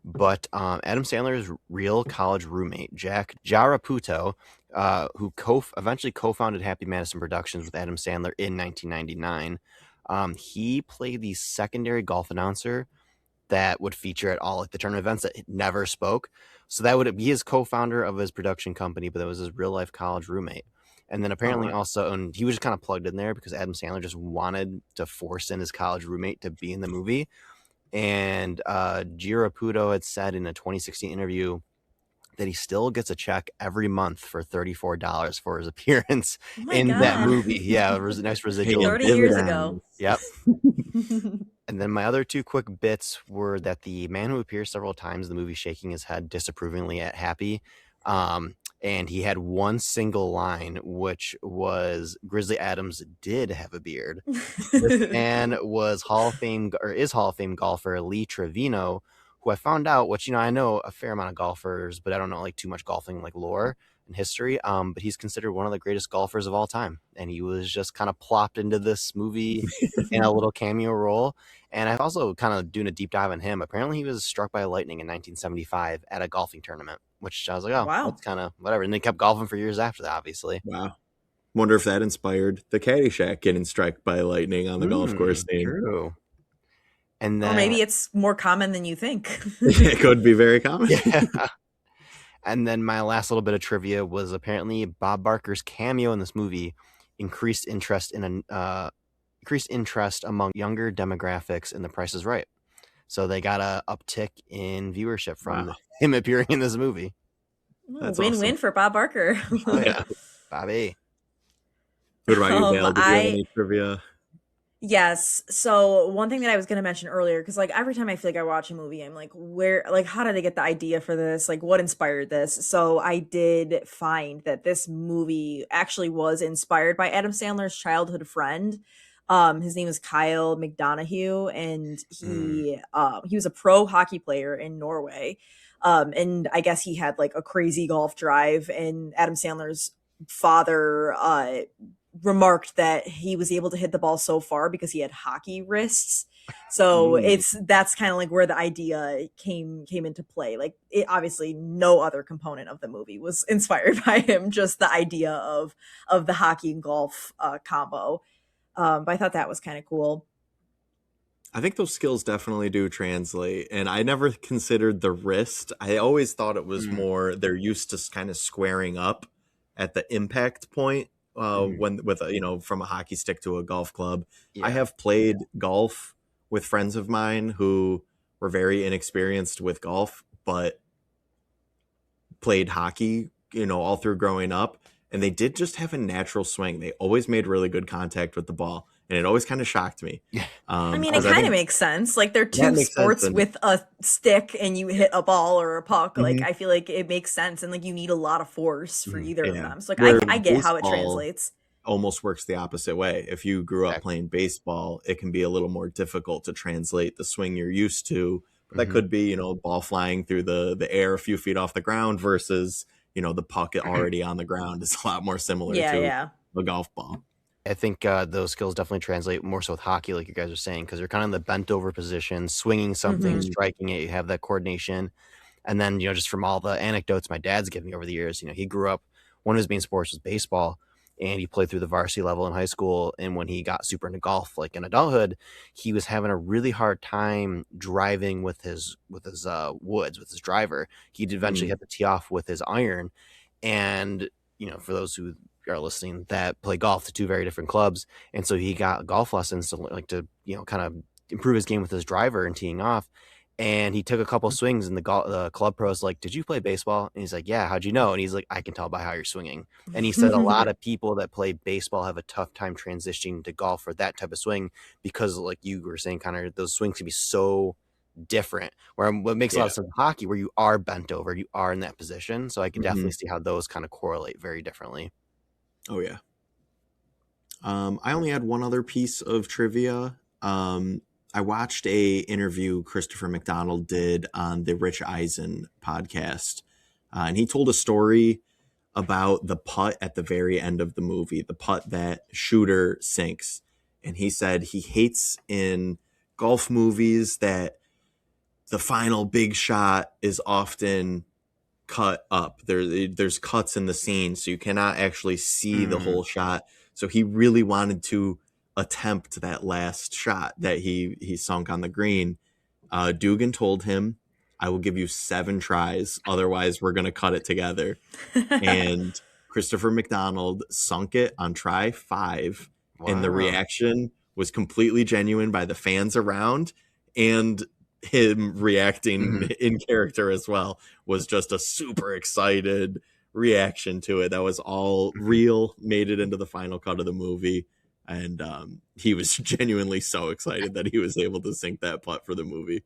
But Adam Sandler's real college roommate, Jack Jaraputo, who eventually co-founded Happy Madison Productions with Adam Sandler in 1999, he played the secondary golf announcer that would feature at all like the tournament events that never spoke. So that would be his co-founder of his production company, but that was his real life college roommate. And then apparently also, and he was just kind of plugged in there because Adam Sandler just wanted to force in his college roommate to be in the movie. And Giraputo had said in a 2016 interview that he still gets a check every month for $34 for his appearance in that movie. Yeah, it was a nice residual. 30 years ago. Yep. And then my other 2 quick bits were that the man who appears several times in the movie shaking his head disapprovingly at Happy, and he had one single line, which was Grizzly Adams did have a beard. This man was is Hall of Fame golfer Lee Trevino, who I found out, which, I know a fair amount of golfers, but I don't know like too much golfing like lore and history. But he's considered one of the greatest golfers of all time. And he was just kind of plopped into this movie in a little cameo role. And I've also kind of doing a deep dive on him. Apparently he was struck by lightning in 1975 at a golfing tournament, which I was like, oh, wow, that's kind of whatever. And they kept golfing for years after that, obviously. Wow. Wonder if that inspired the Caddyshack getting struck by lightning on the golf course name. True. And then, or maybe it's more common than you think. It could be very common. Yeah. And then my last little bit of trivia was apparently Bob Barker's cameo in this movie increased interest among younger demographics in The Price is Right. So they got a uptick in viewership from him appearing in this movie. That's win-win for Bob Barker. Oh, yeah. Bobby. What about you, Gail? Did you have any trivia? Yes. So one thing that I was going to mention earlier, because like every time I feel like I watch a movie, I'm like, how did they get the idea for this? Like, what inspired this? So I did find that this movie actually was inspired by Adam Sandler's childhood friend. His name is Kyle McDonough, and he was a pro hockey player in Norway. And I guess he had like a crazy golf drive, and Adam Sandler's father remarked that he was able to hit the ball so far because he had hockey wrists. So that's kind of like where the idea came into play. Like, it obviously no other component of the movie was inspired by him, just the idea of the hockey and golf combo. But I thought that was kind of cool. I think those skills definitely do translate, and I never considered the wrist. I always thought it was more they're used to kind of squaring up at the impact point when with from a hockey stick to a golf club. I have played golf with friends of mine who were very inexperienced with golf, but played hockey, all through growing up, and they did just have a natural swing. They always made really good contact with the ball. And it always kind of shocked me. I mean, it kind of makes sense. Like, they're two sports with a stick and you hit a ball or a puck. Like, I feel like it makes sense. And, like, you need a lot of force for either of them. So, like, I get how it translates. Almost works the opposite way. If you grew up playing baseball, it can be a little more difficult to translate the swing you're used to. But that could be, ball flying through the air a few feet off the ground versus, the puck already on the ground is a lot more similar to a golf ball. I think those skills definitely translate more so with hockey, like you guys are saying, because you're kind of in the bent over position, swinging something, striking it. You have that coordination. And then, just from all the anecdotes my dad's given me over the years, he grew up, one of his main sports was baseball, and he played through the varsity level in high school. And when he got super into golf, like in adulthood, he was having a really hard time driving with his woods, with his driver. He'd eventually have to tee off with his iron. And, for those who are listening that play golf, to two very different clubs, and so he got golf lessons to kind of improve his game with his driver and teeing off. And he took a couple swings, and the club pros like, "Did you play baseball?" And he's like, "Yeah, how'd you know?" And he's like, "I can tell by how you're swinging." And he said a lot of people that play baseball have a tough time transitioning to golf for that type of swing because, like you were saying, Connor, those swings can be so different. Where what makes a lot of sense in hockey, where you are bent over, you are in that position. So I can definitely see how those kind of correlate very differently. Oh, yeah. I only had one other piece of trivia. I watched a interview Christopher McDonald did on the Rich Eisen podcast. And he told a story about the putt at the very end of the movie, the putt that Shooter sinks. And he said he hates in golf movies that the final big shot is often cut up. There's cuts in the scene, so you cannot actually see the whole shot. So he really wanted to attempt that last shot that he sunk on the green. Dugan told him, "I will give you 7 tries, otherwise we're gonna cut it together." And Christopher McDonald sunk it on try 5, and the reaction was completely genuine by the fans around, and him reacting in character as well was just a super excited reaction to it. That was all real, made it into the final cut of the movie. And he was genuinely so excited that he was able to sink that putt for the movie.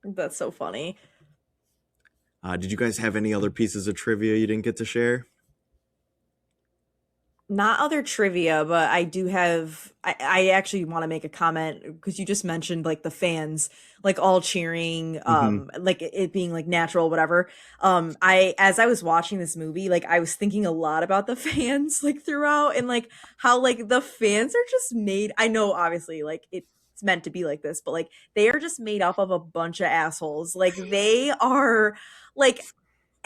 That's so funny. Did you guys have any other pieces of trivia you didn't get to share? Not other trivia, but I do have, I actually want to make a comment because you just mentioned like the fans, like all cheering, like it being like natural, whatever. As I was watching this movie, like I was thinking a lot about the fans like throughout and like how like the fans are just made, I know obviously like it's meant to be like this, but like they are just made up of a bunch of assholes. Like they are like,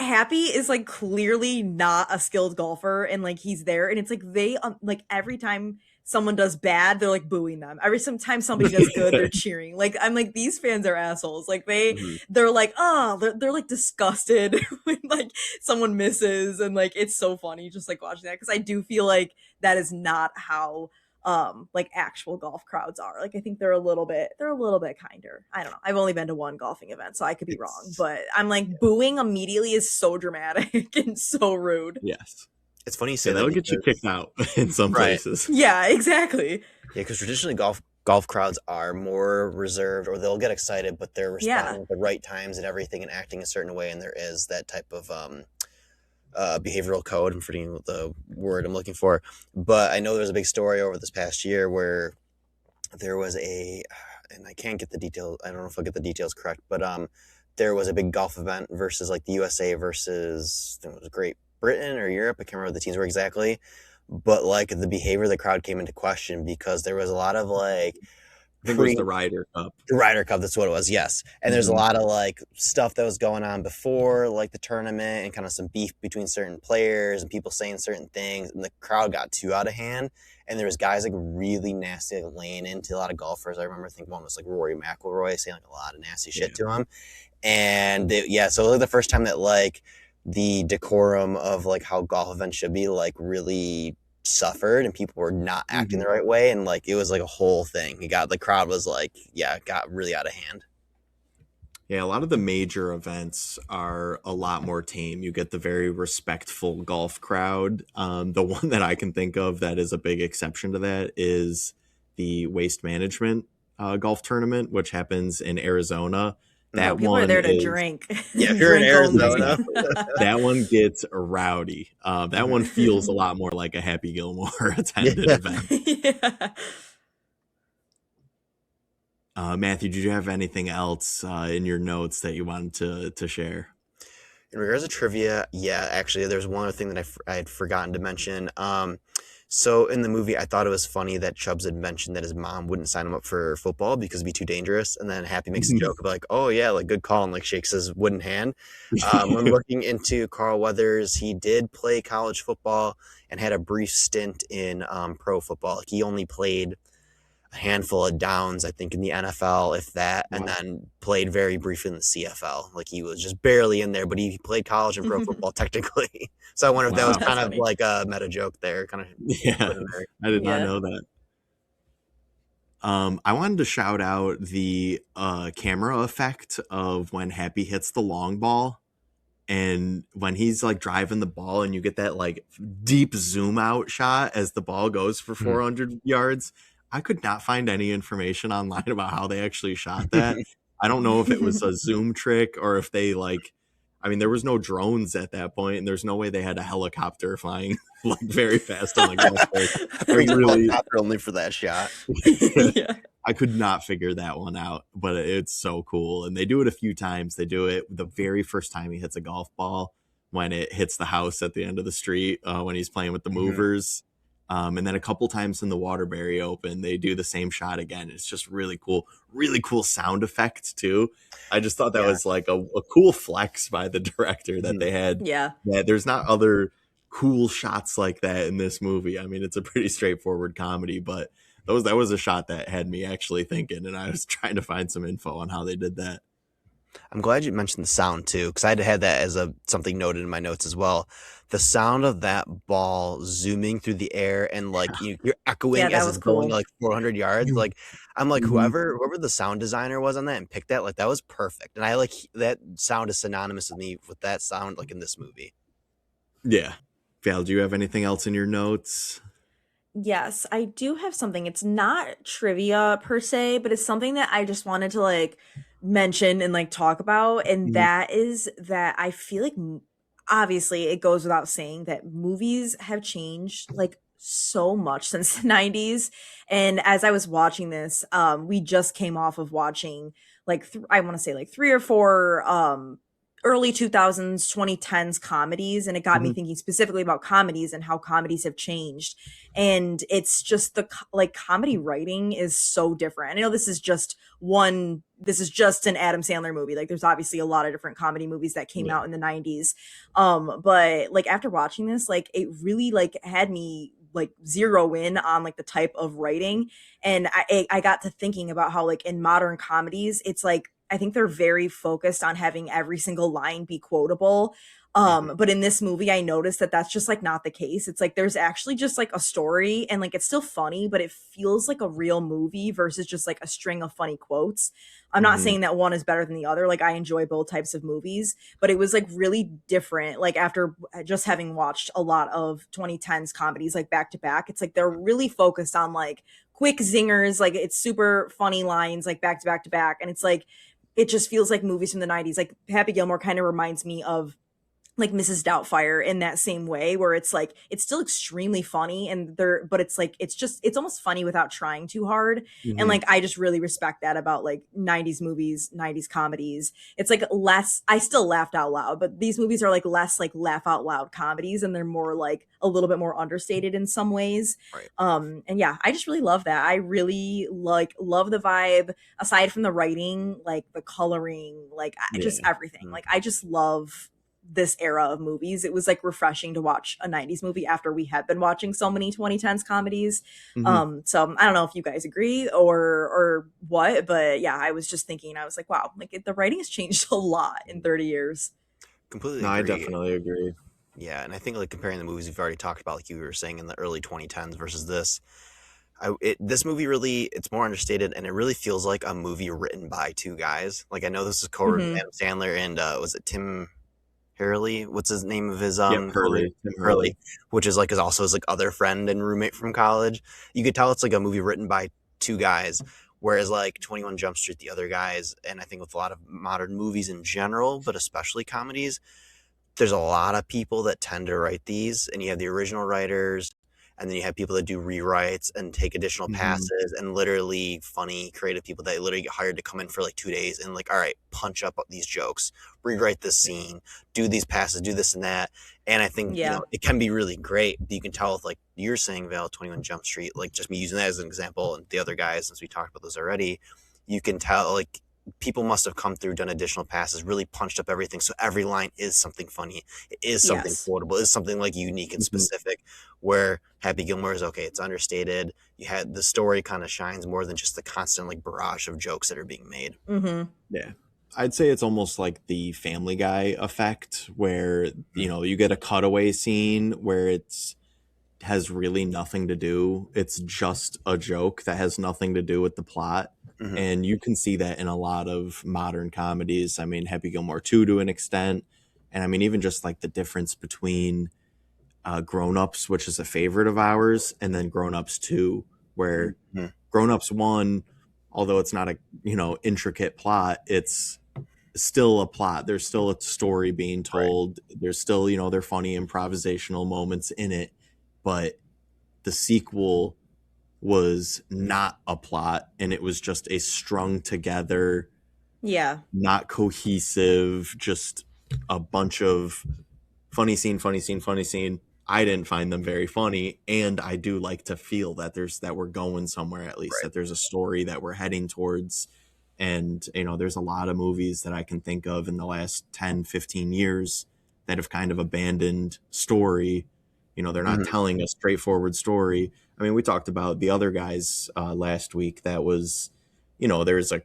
Happy is like clearly not a skilled golfer and like he's there and it's like they like every time someone does bad they're like booing them, every time somebody does good they're cheering. Like I'm like these fans are assholes. Like they're like they're like disgusted when like someone misses and like it's so funny just like watching that because I do feel like that is not how like actual golf crowds are. Like I think they're a little bit kinder. I don't know, I've only been to one golfing event so I could be wrong, but I'm like booing immediately is so dramatic and so rude. Yes, it's funny you say that'll get you kicked out in some places. Yeah, exactly. Yeah, because traditionally golf crowds are more reserved, or they'll get excited but they're responding at the right times and everything and acting a certain way, and there is that type of behavioral code. I'm forgetting what the word I'm looking for, but I know there was a big story over this past year where there was and I can't get the details. I don't know if I'll get the details correct, but there was a big golf event versus like the USA versus I think it was Great Britain or Europe. I can't remember what the teams were exactly, but like the behavior of the crowd came into question because there was a lot of like I think it was the Ryder Cup. the Ryder Cup, that's what it was, yes. And there's a lot of like stuff that was going on before like the tournament and kind of some beef between certain players and people saying certain things, and the crowd got too out of hand. And there was guys like really nasty, like laying into a lot of golfers. I remember, I think one was like Rory McIlroy saying like a lot of nasty shit to him. And so it was like the first time that like the decorum of like how golf events should be like really suffered, and people were not acting the right way, and like it was like a whole thing. The crowd was like, got really out of hand. Yeah, a lot of the major events are a lot more tame. You get the very respectful golf crowd. The one that I can think of that is a big exception to that is the Waste Management golf tournament, which happens in Arizona. That people one are there to is, drink. Yeah, if you're in Drink Arizona, that one gets rowdy. That one feels a lot more like a Happy Gilmore attended event. Yeah. Matthew, did you have anything else in your notes that you wanted to share? in regards to trivia, actually, there's one other thing that I had forgotten to mention. So in the movie, I thought it was funny that Chubbs had mentioned that his mom wouldn't sign him up for football because it'd be too dangerous. And then Happy makes a joke of like, oh yeah, like good call, and like shakes his wooden hand. When looking into Carl Weathers, he did play college football and had a brief stint in pro football. Like he only played a handful of downs, I think, in the NFL, if that, and then played very briefly in the CFL. Like he was just barely in there, but he played college and pro football technically. So I wonder if that was Wow. kind That's of funny. like a meta joke there, kind of. Yeah, I did not Yeah. know that. I wanted to shout out the camera effect of when Happy hits the long ball, and when he's like driving the ball, and you get that like deep zoom out shot as the ball goes for 400 yards. I could not find any information online about how they actually shot that. I don't know if it was a zoom trick or if they like, I mean, there was no drones at that point, and there's no way they had a helicopter flying like very fast on the golf course. I really Only for that shot. Yeah. I could not figure that one out, but it's so cool. And they do it a few times. They do it the very first time he hits a golf ball, when it hits the house at the end of the street, when he's playing with the movers. And then a couple times in the Waterbury Open, they do the same shot again. It's just really cool sound effect too. I just thought that was like a cool flex by the director that they had. Yeah. Yeah, there's not other cool shots like that in this movie. I mean, it's a pretty straightforward comedy, but that was a shot that had me actually thinking, and I was trying to find some info on how they did that. I'm glad you mentioned the sound too, because I had that as something noted in my notes as well. The sound of that ball zooming through the air and like you're echoing Yeah, that as was it's going cool. like 400 yards. Like I'm like whoever the sound designer was on that and picked that, like that was perfect. And I like that sound is synonymous with me with that sound like in this movie. Yeah. Val, do you have anything else in your notes? Yes, I do have something. It's not trivia per se, but it's something that I just wanted to like mention and like talk about. And that is that I feel like obviously it goes without saying that movies have changed like so much since the 90s. And as I was watching this, we just came off of watching like I want to say like 3 or 4 early 2000s 2010s comedies, and it got me thinking specifically about comedies and how comedies have changed. And it's just like comedy writing is so different. I know this is just an Adam Sandler movie. Like there's obviously a lot of different comedy movies that came out in the 90s, but like after watching this, like it really like had me like zero in on like the type of writing. And I got to thinking about how like in modern comedies it's like I think they're very focused on having every single line be quotable. But in this movie, I noticed that that's just like not the case. It's like there's actually just like a story, and like it's still funny, but it feels like a real movie versus just like a string of funny quotes. I'm not saying that one is better than the other. Like I enjoy both types of movies, but it was like really different. Like after just having watched a lot of 2010s comedies like back to back, it's like they're really focused on like quick zingers. Like it's super funny lines like back to back to back. And it's like, it just feels like movies from the 90s. Like Happy Gilmore kind of reminds me of like Mrs. Doubtfire in that same way, where it's like it's still extremely funny but it's like it's almost funny without trying too hard. And Mhm. like I just really respect that about like 90s movies, 90s comedies. It's like less, I still laughed out loud, but these movies are like less like laugh out loud comedies, and they're more like a little bit more understated in some ways. Right. And yeah, I just really love that. I really like love the vibe aside from the writing, like the coloring, like just Yeah. everything. Like I just love this era of movies. It was like refreshing to watch a 90s movie after we had been watching so many 2010s comedies. Mhm. So I don't know if you guys agree or what, but yeah, I was just thinking, I was like, wow, like the writing has changed a lot in 30 years. Completely No, I agree. definitely agree. Yeah, and I think like comparing the movies we've already talked about, like you were saying in the early 2010s versus this, this movie really, it's more understated, and it really feels like a movie written by two guys. Like I know this is co-written with Hmm. Adam Sandler and was it Tim Hurley? What's his name of his Yep, Hurley. Tim Hurley, Hurley. which is like his also his like other friend and roommate from college. You could tell it's like a movie written by two guys, whereas like 21 Jump Street, the other guys, and I think with a lot of modern movies in general, but especially comedies, there's a lot of people that tend to write these, and you have the original writers, and then you have people that do rewrites and take additional Mhm. passes, and literally funny creative people that literally get hired to come in for like 2 days and like, all right, punch up these jokes, rewrite this scene, do these passes, do this and that. And I think Yeah. it can be really great, but you can tell with like you're saying, Val, 21 Jump Street, like just me using that as an example, and the other guys, since we talked about those already, you can tell like people must have come through, done additional passes, really punched up everything. So every line is something funny. It is something Yes. quotable. It is something like unique and Mhm. specific. Where Happy Gilmore is okay, it's understated. You had the story kind of shines more than just the constant like barrage of jokes that are being made. Hmm. Yeah. I'd say it's almost like the Family Guy effect where, you get a cutaway scene where it's has really nothing to do. It's just a joke that has nothing to do with the plot. Mm-hmm. And you can see that in a lot of modern comedies. I mean, Happy Gilmore 2 to an extent. And I mean, even just like the difference between Grown Ups, which is a favorite of ours, and then Grown Ups 2, where Mm-hmm. Grown Ups 1, although it's not a, intricate plot, it's still a plot. There's still a story being Right. told. There's still, there are funny improvisational moments in it. But the sequel was not a plot, and it was just a strung together, Yeah. not cohesive, just a bunch of funny scene, funny scene, funny scene. I didn't find them very funny, and I do like to feel that that we're going somewhere, at least Right. that there's a story that we're heading towards. And there's a lot of movies that I can think of in the last 10, 15 years that have kind of abandoned story. They're not Mm-hmm. telling a straightforward story. I mean, we talked about the other guys last week. That was, there's a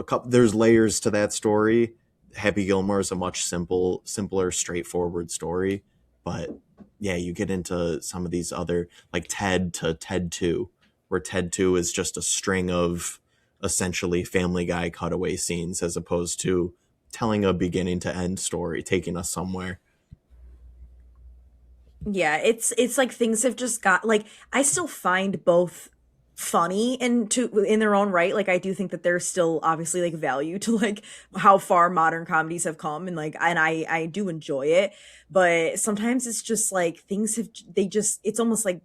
couple, there's layers to that story. Happy Gilmore is a much simpler, straightforward story. But yeah, you get into some of these other, like Ted to Ted 2, where Ted 2 is just a string of essentially Family Guy cutaway scenes as opposed to telling a beginning to end story, taking us somewhere. Yeah, it's like things have just got like I still find both funny and to in their own right. Like I do think that there's still obviously like value to like how far modern comedies have come, and like and I do enjoy it, but sometimes it's just like things have they just it's almost like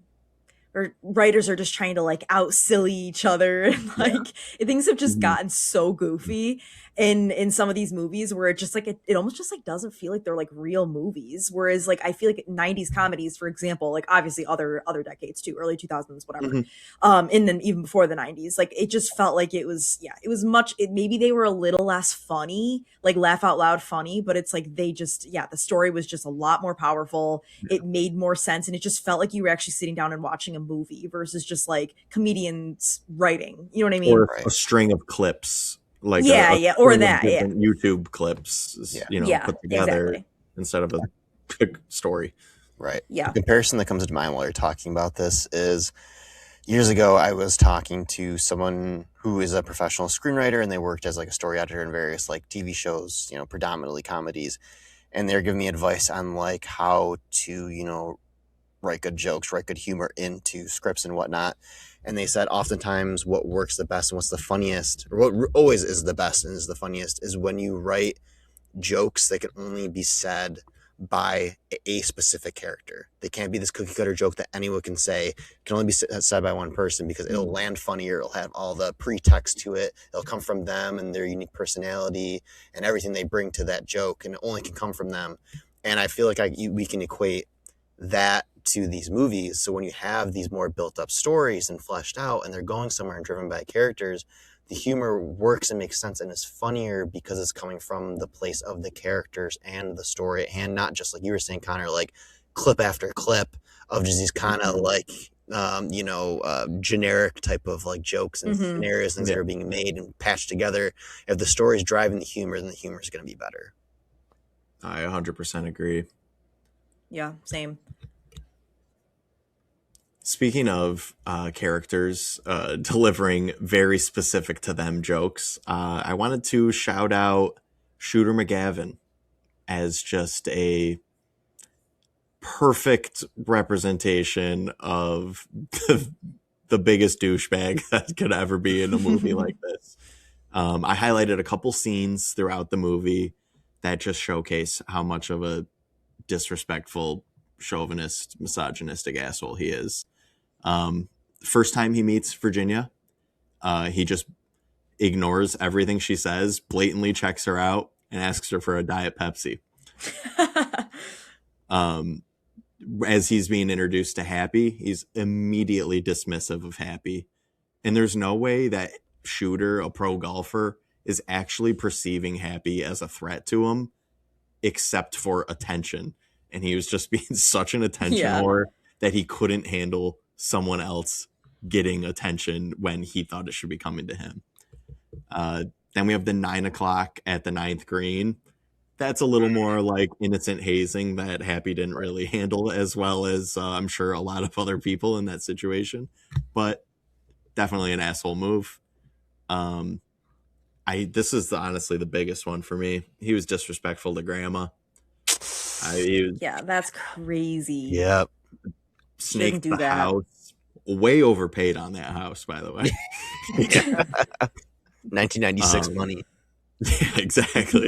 or writers are just trying to like out silly each other and Yeah. like things have just Mhm. gotten so goofy in some of these movies where it just like it almost just like doesn't feel like they're like real movies, whereas like I feel like 90s comedies, for example, like obviously other decades too, early 2000s, whatever, Mhm. and then even before the 90s, like it just felt like it was, yeah, it was much maybe they were a little less funny, like laugh out loud funny, but it's like they just, yeah, the story was just a lot more powerful. It made more sense, and it just felt like you were actually sitting down and watching a movie versus just like comedians writing, you know what I mean? Or Right. a string of clips, like Yeah, a yeah, or string of that, yeah. different YouTube clips, Yeah. Yeah, put together exactly. instead of a big story. Right. The Yeah. comparison that comes to mind while you're talking about this is years ago, I was talking to someone who is a professional screenwriter, and they worked as like a story editor in various like TV shows, predominantly comedies. And they're giving me advice on like how to, write good jokes, write good humor into scripts and whatnot. And they said oftentimes what works the best and what's the funniest, or what always is the best and is the funniest, is when you write jokes that can only be said by a specific character. They can't be this cookie cutter joke that anyone can say. It can only be said by one person because it'll land funnier. It'll have all the pretext to it. It'll come from them and their unique personality and everything they bring to that joke, and it only can come from them. And I feel like we can equate that to these movies. So when you have these more built up stories and fleshed out and they're going somewhere and driven by characters, the humor works and makes sense and is funnier because it's coming from the place of the characters and the story, and not just, like you were saying, Connor, like clip after clip of just these kind of like generic type of like jokes and scenarios, things that are being made and patched together. If the story is driving the humor, then the humor is going to be better. I 100% agree. Yeah, same. Speaking of characters delivering very specific to them jokes, I wanted to shout out Shooter McGavin as just a perfect representation of the biggest douchebag that could ever be in a movie like this. I highlighted a couple scenes throughout the movie that just showcase how much of a disrespectful, chauvinist, misogynistic asshole he is. First time he meets Virginia, he just ignores everything she says, blatantly checks her out, and asks her for a Diet Pepsi. As he's being introduced to Happy, he's immediately dismissive of Happy. And there's no way that Shooter, a pro golfer, is actually perceiving Happy as a threat to him, except for attention. And he was just being such an attention whore that he couldn't handle someone else getting attention when he thought it should be coming to him. Then we have the 9 o'clock at the 9th green. That's a little more like innocent hazing that Happy didn't really handle as well as I'm sure a lot of other people in that situation, but definitely an asshole move. This is honestly the biggest one for me. He was disrespectful to Grandma. Yeah, that's crazy. Yep. Snaked the house. Way overpaid on that house, by the way. 1996 money. Yeah, exactly.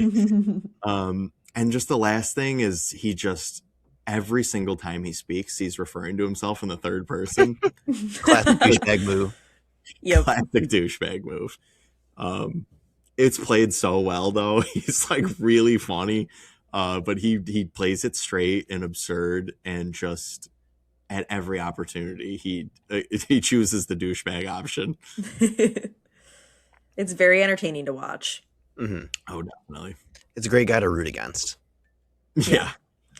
And just the last thing is he just, every single time he speaks, he's referring to himself in the third person. Classic douchebag move. Yep. Classic douchebag move. It's played so well, though. He's like really funny, but he plays it straight and absurd, and just at every opportunity he chooses the douchebag option. It's very entertaining to watch. Mm-hmm. Oh, definitely. It's a great guy to root against. Yeah.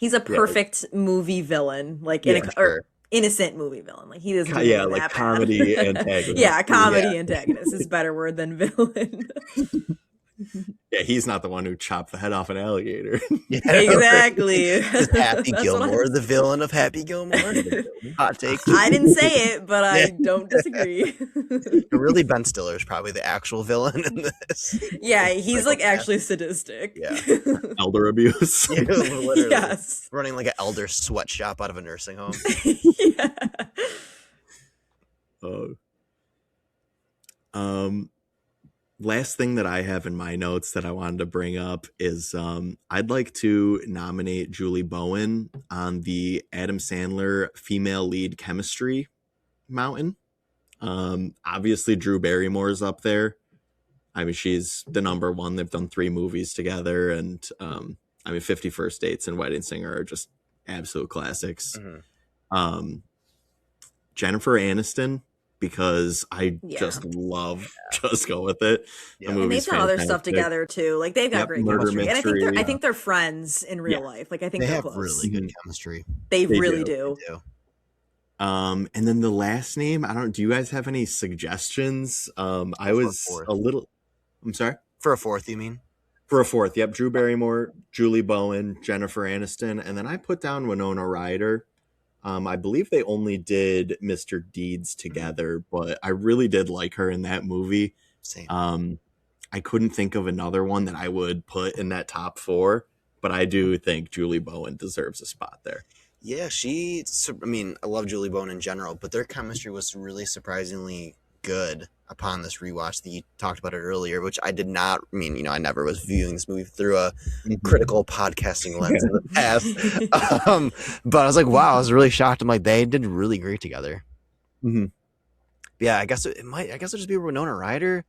He's a perfect movie villain, like or innocent movie villain. Like he doesn't. Like comedy antagonist. Yeah, comedy antagonist is a better word than villain. Yeah, he's not the one who chopped the head off an alligator. Yeah, exactly. Is Happy Gilmore the villain of Happy Gilmore? Hot take. I didn't say it, but I don't disagree. Really, Ben Stiller is probably the actual villain in this. Yeah, he's like actually sadistic. Yeah. Elder abuse. Yeah, literally. Yes. Running like an elder sweatshop out of a nursing home. Yeah. Last thing that I have in my notes that I wanted to bring up is I'd like to nominate Julie Bowen on the Adam Sandler female lead chemistry mountain. Obviously Drew Barrymore's up there. I mean, she's the number one. They've done 3 movies together, and 50 First Dates and Wedding Singer are just absolute classics. Mm-hmm. Jennifer Aniston, because I just love Just Go With It. Yeah. And they've done other stuff together too. Like they've got great chemistry. Mystery, and I think they're friends in real life. Like I think they they're have close. really good chemistry. They really do. And then the last name, do you guys have any suggestions? I was a little, I'm sorry? For a fourth, you mean? For a fourth, yep. Drew Barrymore, Julie Bowen, Jennifer Aniston, and then I put down Winona Ryder. I believe they only did Mr. Deeds together, but I really did like her in that movie. Same. I couldn't think of another one that I would put in that top 4, but I do think Julie Bowen deserves a spot there. Yeah, I love Julie Bowen in general, but their chemistry was really surprisingly good upon this rewatch. That you talked about it earlier, which I did not. I mean, I never was viewing this movie through a critical podcasting lens in the past. But I was like, wow, I was really shocked. I'm like, they did really great together. Mm-hmm. Yeah, I guess it'll just be Winona Ryder.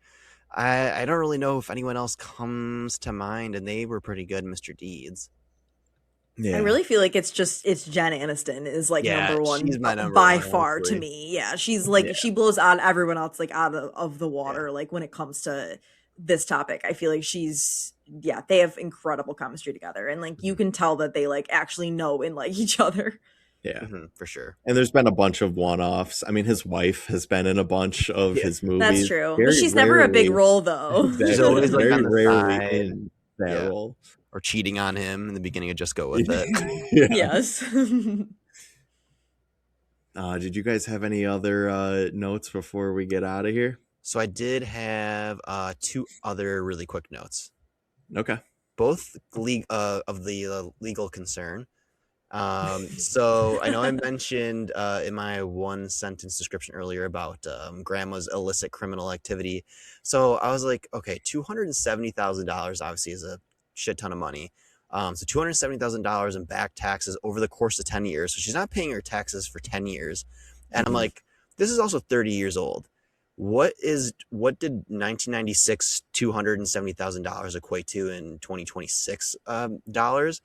I don't really know if anyone else comes to mind, and they were pretty good, Mr. Deeds. Yeah. I really feel like it's Jen Aniston is like number one she's my number by one, far honestly. to me. Yeah, she's like she blows out everyone else like out of the water. Like when it comes to this topic, I feel like they have incredible chemistry together, and like you can tell that they like actually know and like each other. Yeah, for sure. And there's been a bunch of one-offs. I mean, his wife has been in a bunch of his movies. That's true, but she's never a big role though. Exactly. She's always like very on the rarely side. in that role. Or cheating on him in the beginning of Just Go With It. Yes. Did you guys have any other notes before we get out of here? So I did have 2 other really quick notes. Okay. Both of the legal concern. So I know I mentioned in my 1-sentence description earlier about grandma's illicit criminal activity. So I was like, okay, $270,000 obviously is a shit ton of money. So $270,000 in back taxes over the course of 10 years. So she's not paying her taxes for 10 years. And I'm like, this is also 30 years old. What did 1996 $270,000 equate to in 2026 dollars?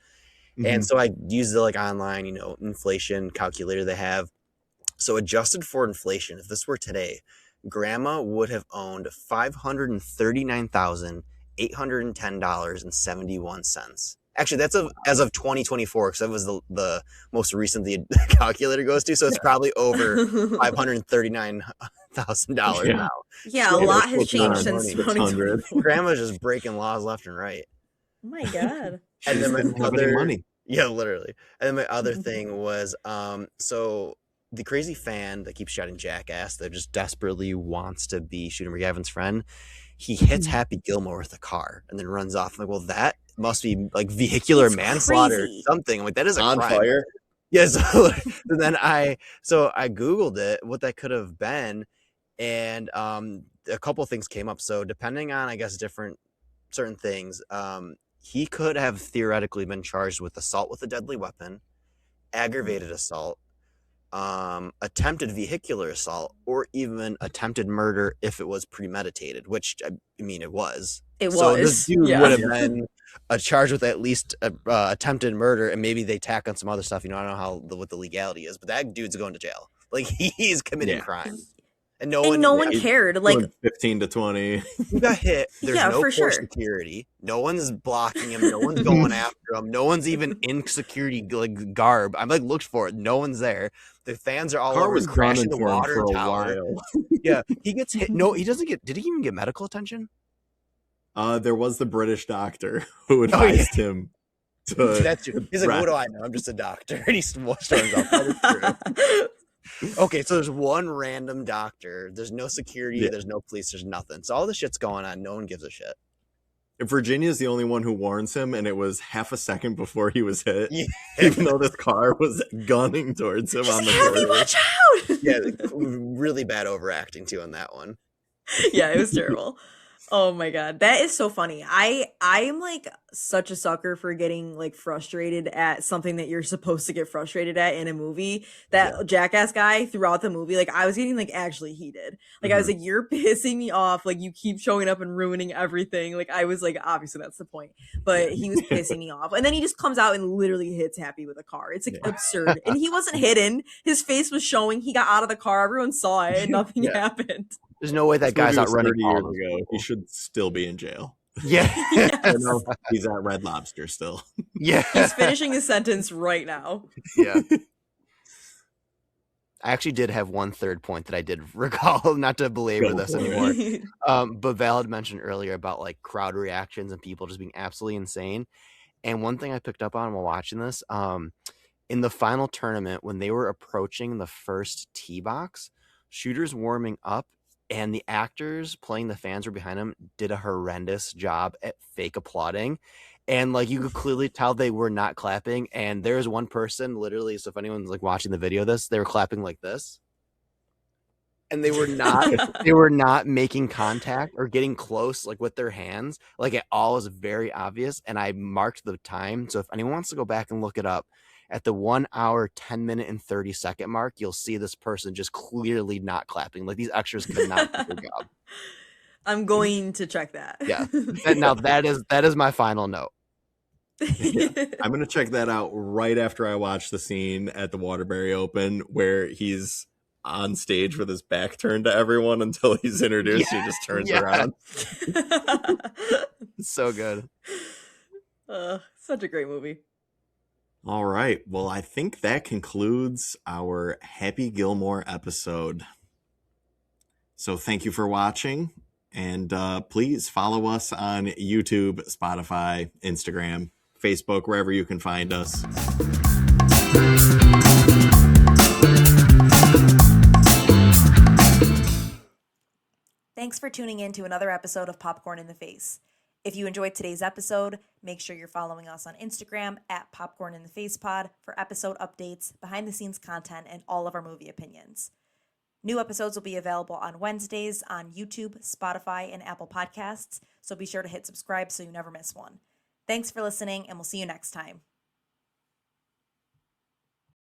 And so I used the like online, inflation calculator they have. So adjusted for inflation, if this were today, grandma would have owned $539,810.71. Actually, that's as of 2024, because that was the most recent the calculator goes to. So it's probably over $539,000 now. Yeah, a lot has changed since 2024. Grandma's just breaking laws left and right. Oh my god. And then my other money. Yeah, literally. And then my other thing was, so the crazy fan that keeps shouting jackass, that just desperately wants to be Shooter McGavin's friend, he hits Happy Gilmore with a car and then runs off. I'm like, well, that must be like vehicular manslaughter or something. I'm like, that is a on crime. fire. Yes. Yeah, and then I Googled it, what that could have been. And a couple of things came up. So depending on, I guess, certain things, he could have theoretically been charged with assault with a deadly weapon, aggravated assault, attempted vehicular assault, or even attempted murder if it was premeditated, which I mean it was. So this dude would have been charged with at least attempted murder, and maybe they tack on some other stuff. I don't know what the legality is, but that dude's going to jail. Like he's committing crime. And no one cared. Like 15 to 20. He got hit. There's no for core sure. security. No one's blocking him. No one's going after him. No one's even in security like garb. I'm like looked for it. No one's there. The fans are all over. Was crashing the water for a tower. while. Yeah, he gets hit. No, he doesn't get. Did he even get medical attention? There was the British doctor who advised him to. That's true. He's like, what do I know? I'm just a doctor, and he storms off. That is true. Okay, so there's one random doctor. There's no security. There's no police. There's nothing. So all the shit's going on. No one gives a shit. Virginia's the only one who warns him, and it was half a second before he was hit. Yeah. Even though this car was gunning towards him on the road. Watch out! Yeah, really bad overacting too on that one. Yeah, it was terrible. Oh my god, that is so funny. I'm like such a sucker for getting like frustrated at something that you're supposed to get frustrated at in a movie. That jackass guy throughout the movie, like I was getting like actually heated. Like I was like, you're pissing me off. Like you keep showing up and ruining everything. Like I was like, obviously that's the point, but he was pissing me off. And then he just comes out and literally hits Happy with a car. It's like absurd. And he wasn't hidden. His face was showing. He got out of the car. Everyone saw it, and nothing happened. There's no way that guy's out running 30 years ago. He should still be in jail. Yeah. Yes. He's at Red Lobster still. Yeah. He's finishing his sentence right now. Yeah. I actually did have one third point that I did recall, not to belabor this anymore. But Val had mentioned earlier about like crowd reactions and people just being absolutely insane. And one thing I picked up on while watching this, in the final tournament, when they were approaching the first tee box, Shooter's warming up, and the actors playing the fans were behind him did a horrendous job at fake applauding. And like you could clearly tell they were not clapping. And there's one person literally, so if anyone's like watching the video of this, they were clapping like this. and they were not making contact or getting close like with their hands. Like it all was very obvious, and I marked the time. So if anyone wants to go back and look it up, at the 1 hour, 10 minute, and 30-second mark, you'll see this person just clearly not clapping. Like these extras could not do their job. I'm going to check that. Yeah. Now that is my final note. Yeah. I'm gonna check that out right after I watch the scene at the Waterbury Open where he's on stage with his back turned to everyone until he's introduced. He just turns around. It's so good. Such a great movie. All right. Well, I think that concludes our Happy Gilmore episode. So thank you for watching. And please follow us on YouTube, Spotify, Instagram, Facebook, wherever you can find us. Thanks for tuning in to another episode of Popcorn in the Face. If you enjoyed today's episode, make sure you're following us on Instagram at Popcorn in the Face Pod for episode updates, behind the scenes content, and all of our movie opinions. New episodes will be available on Wednesdays on YouTube, Spotify, and Apple Podcasts, so be sure to hit subscribe so you never miss one. Thanks for listening, and we'll see you next time.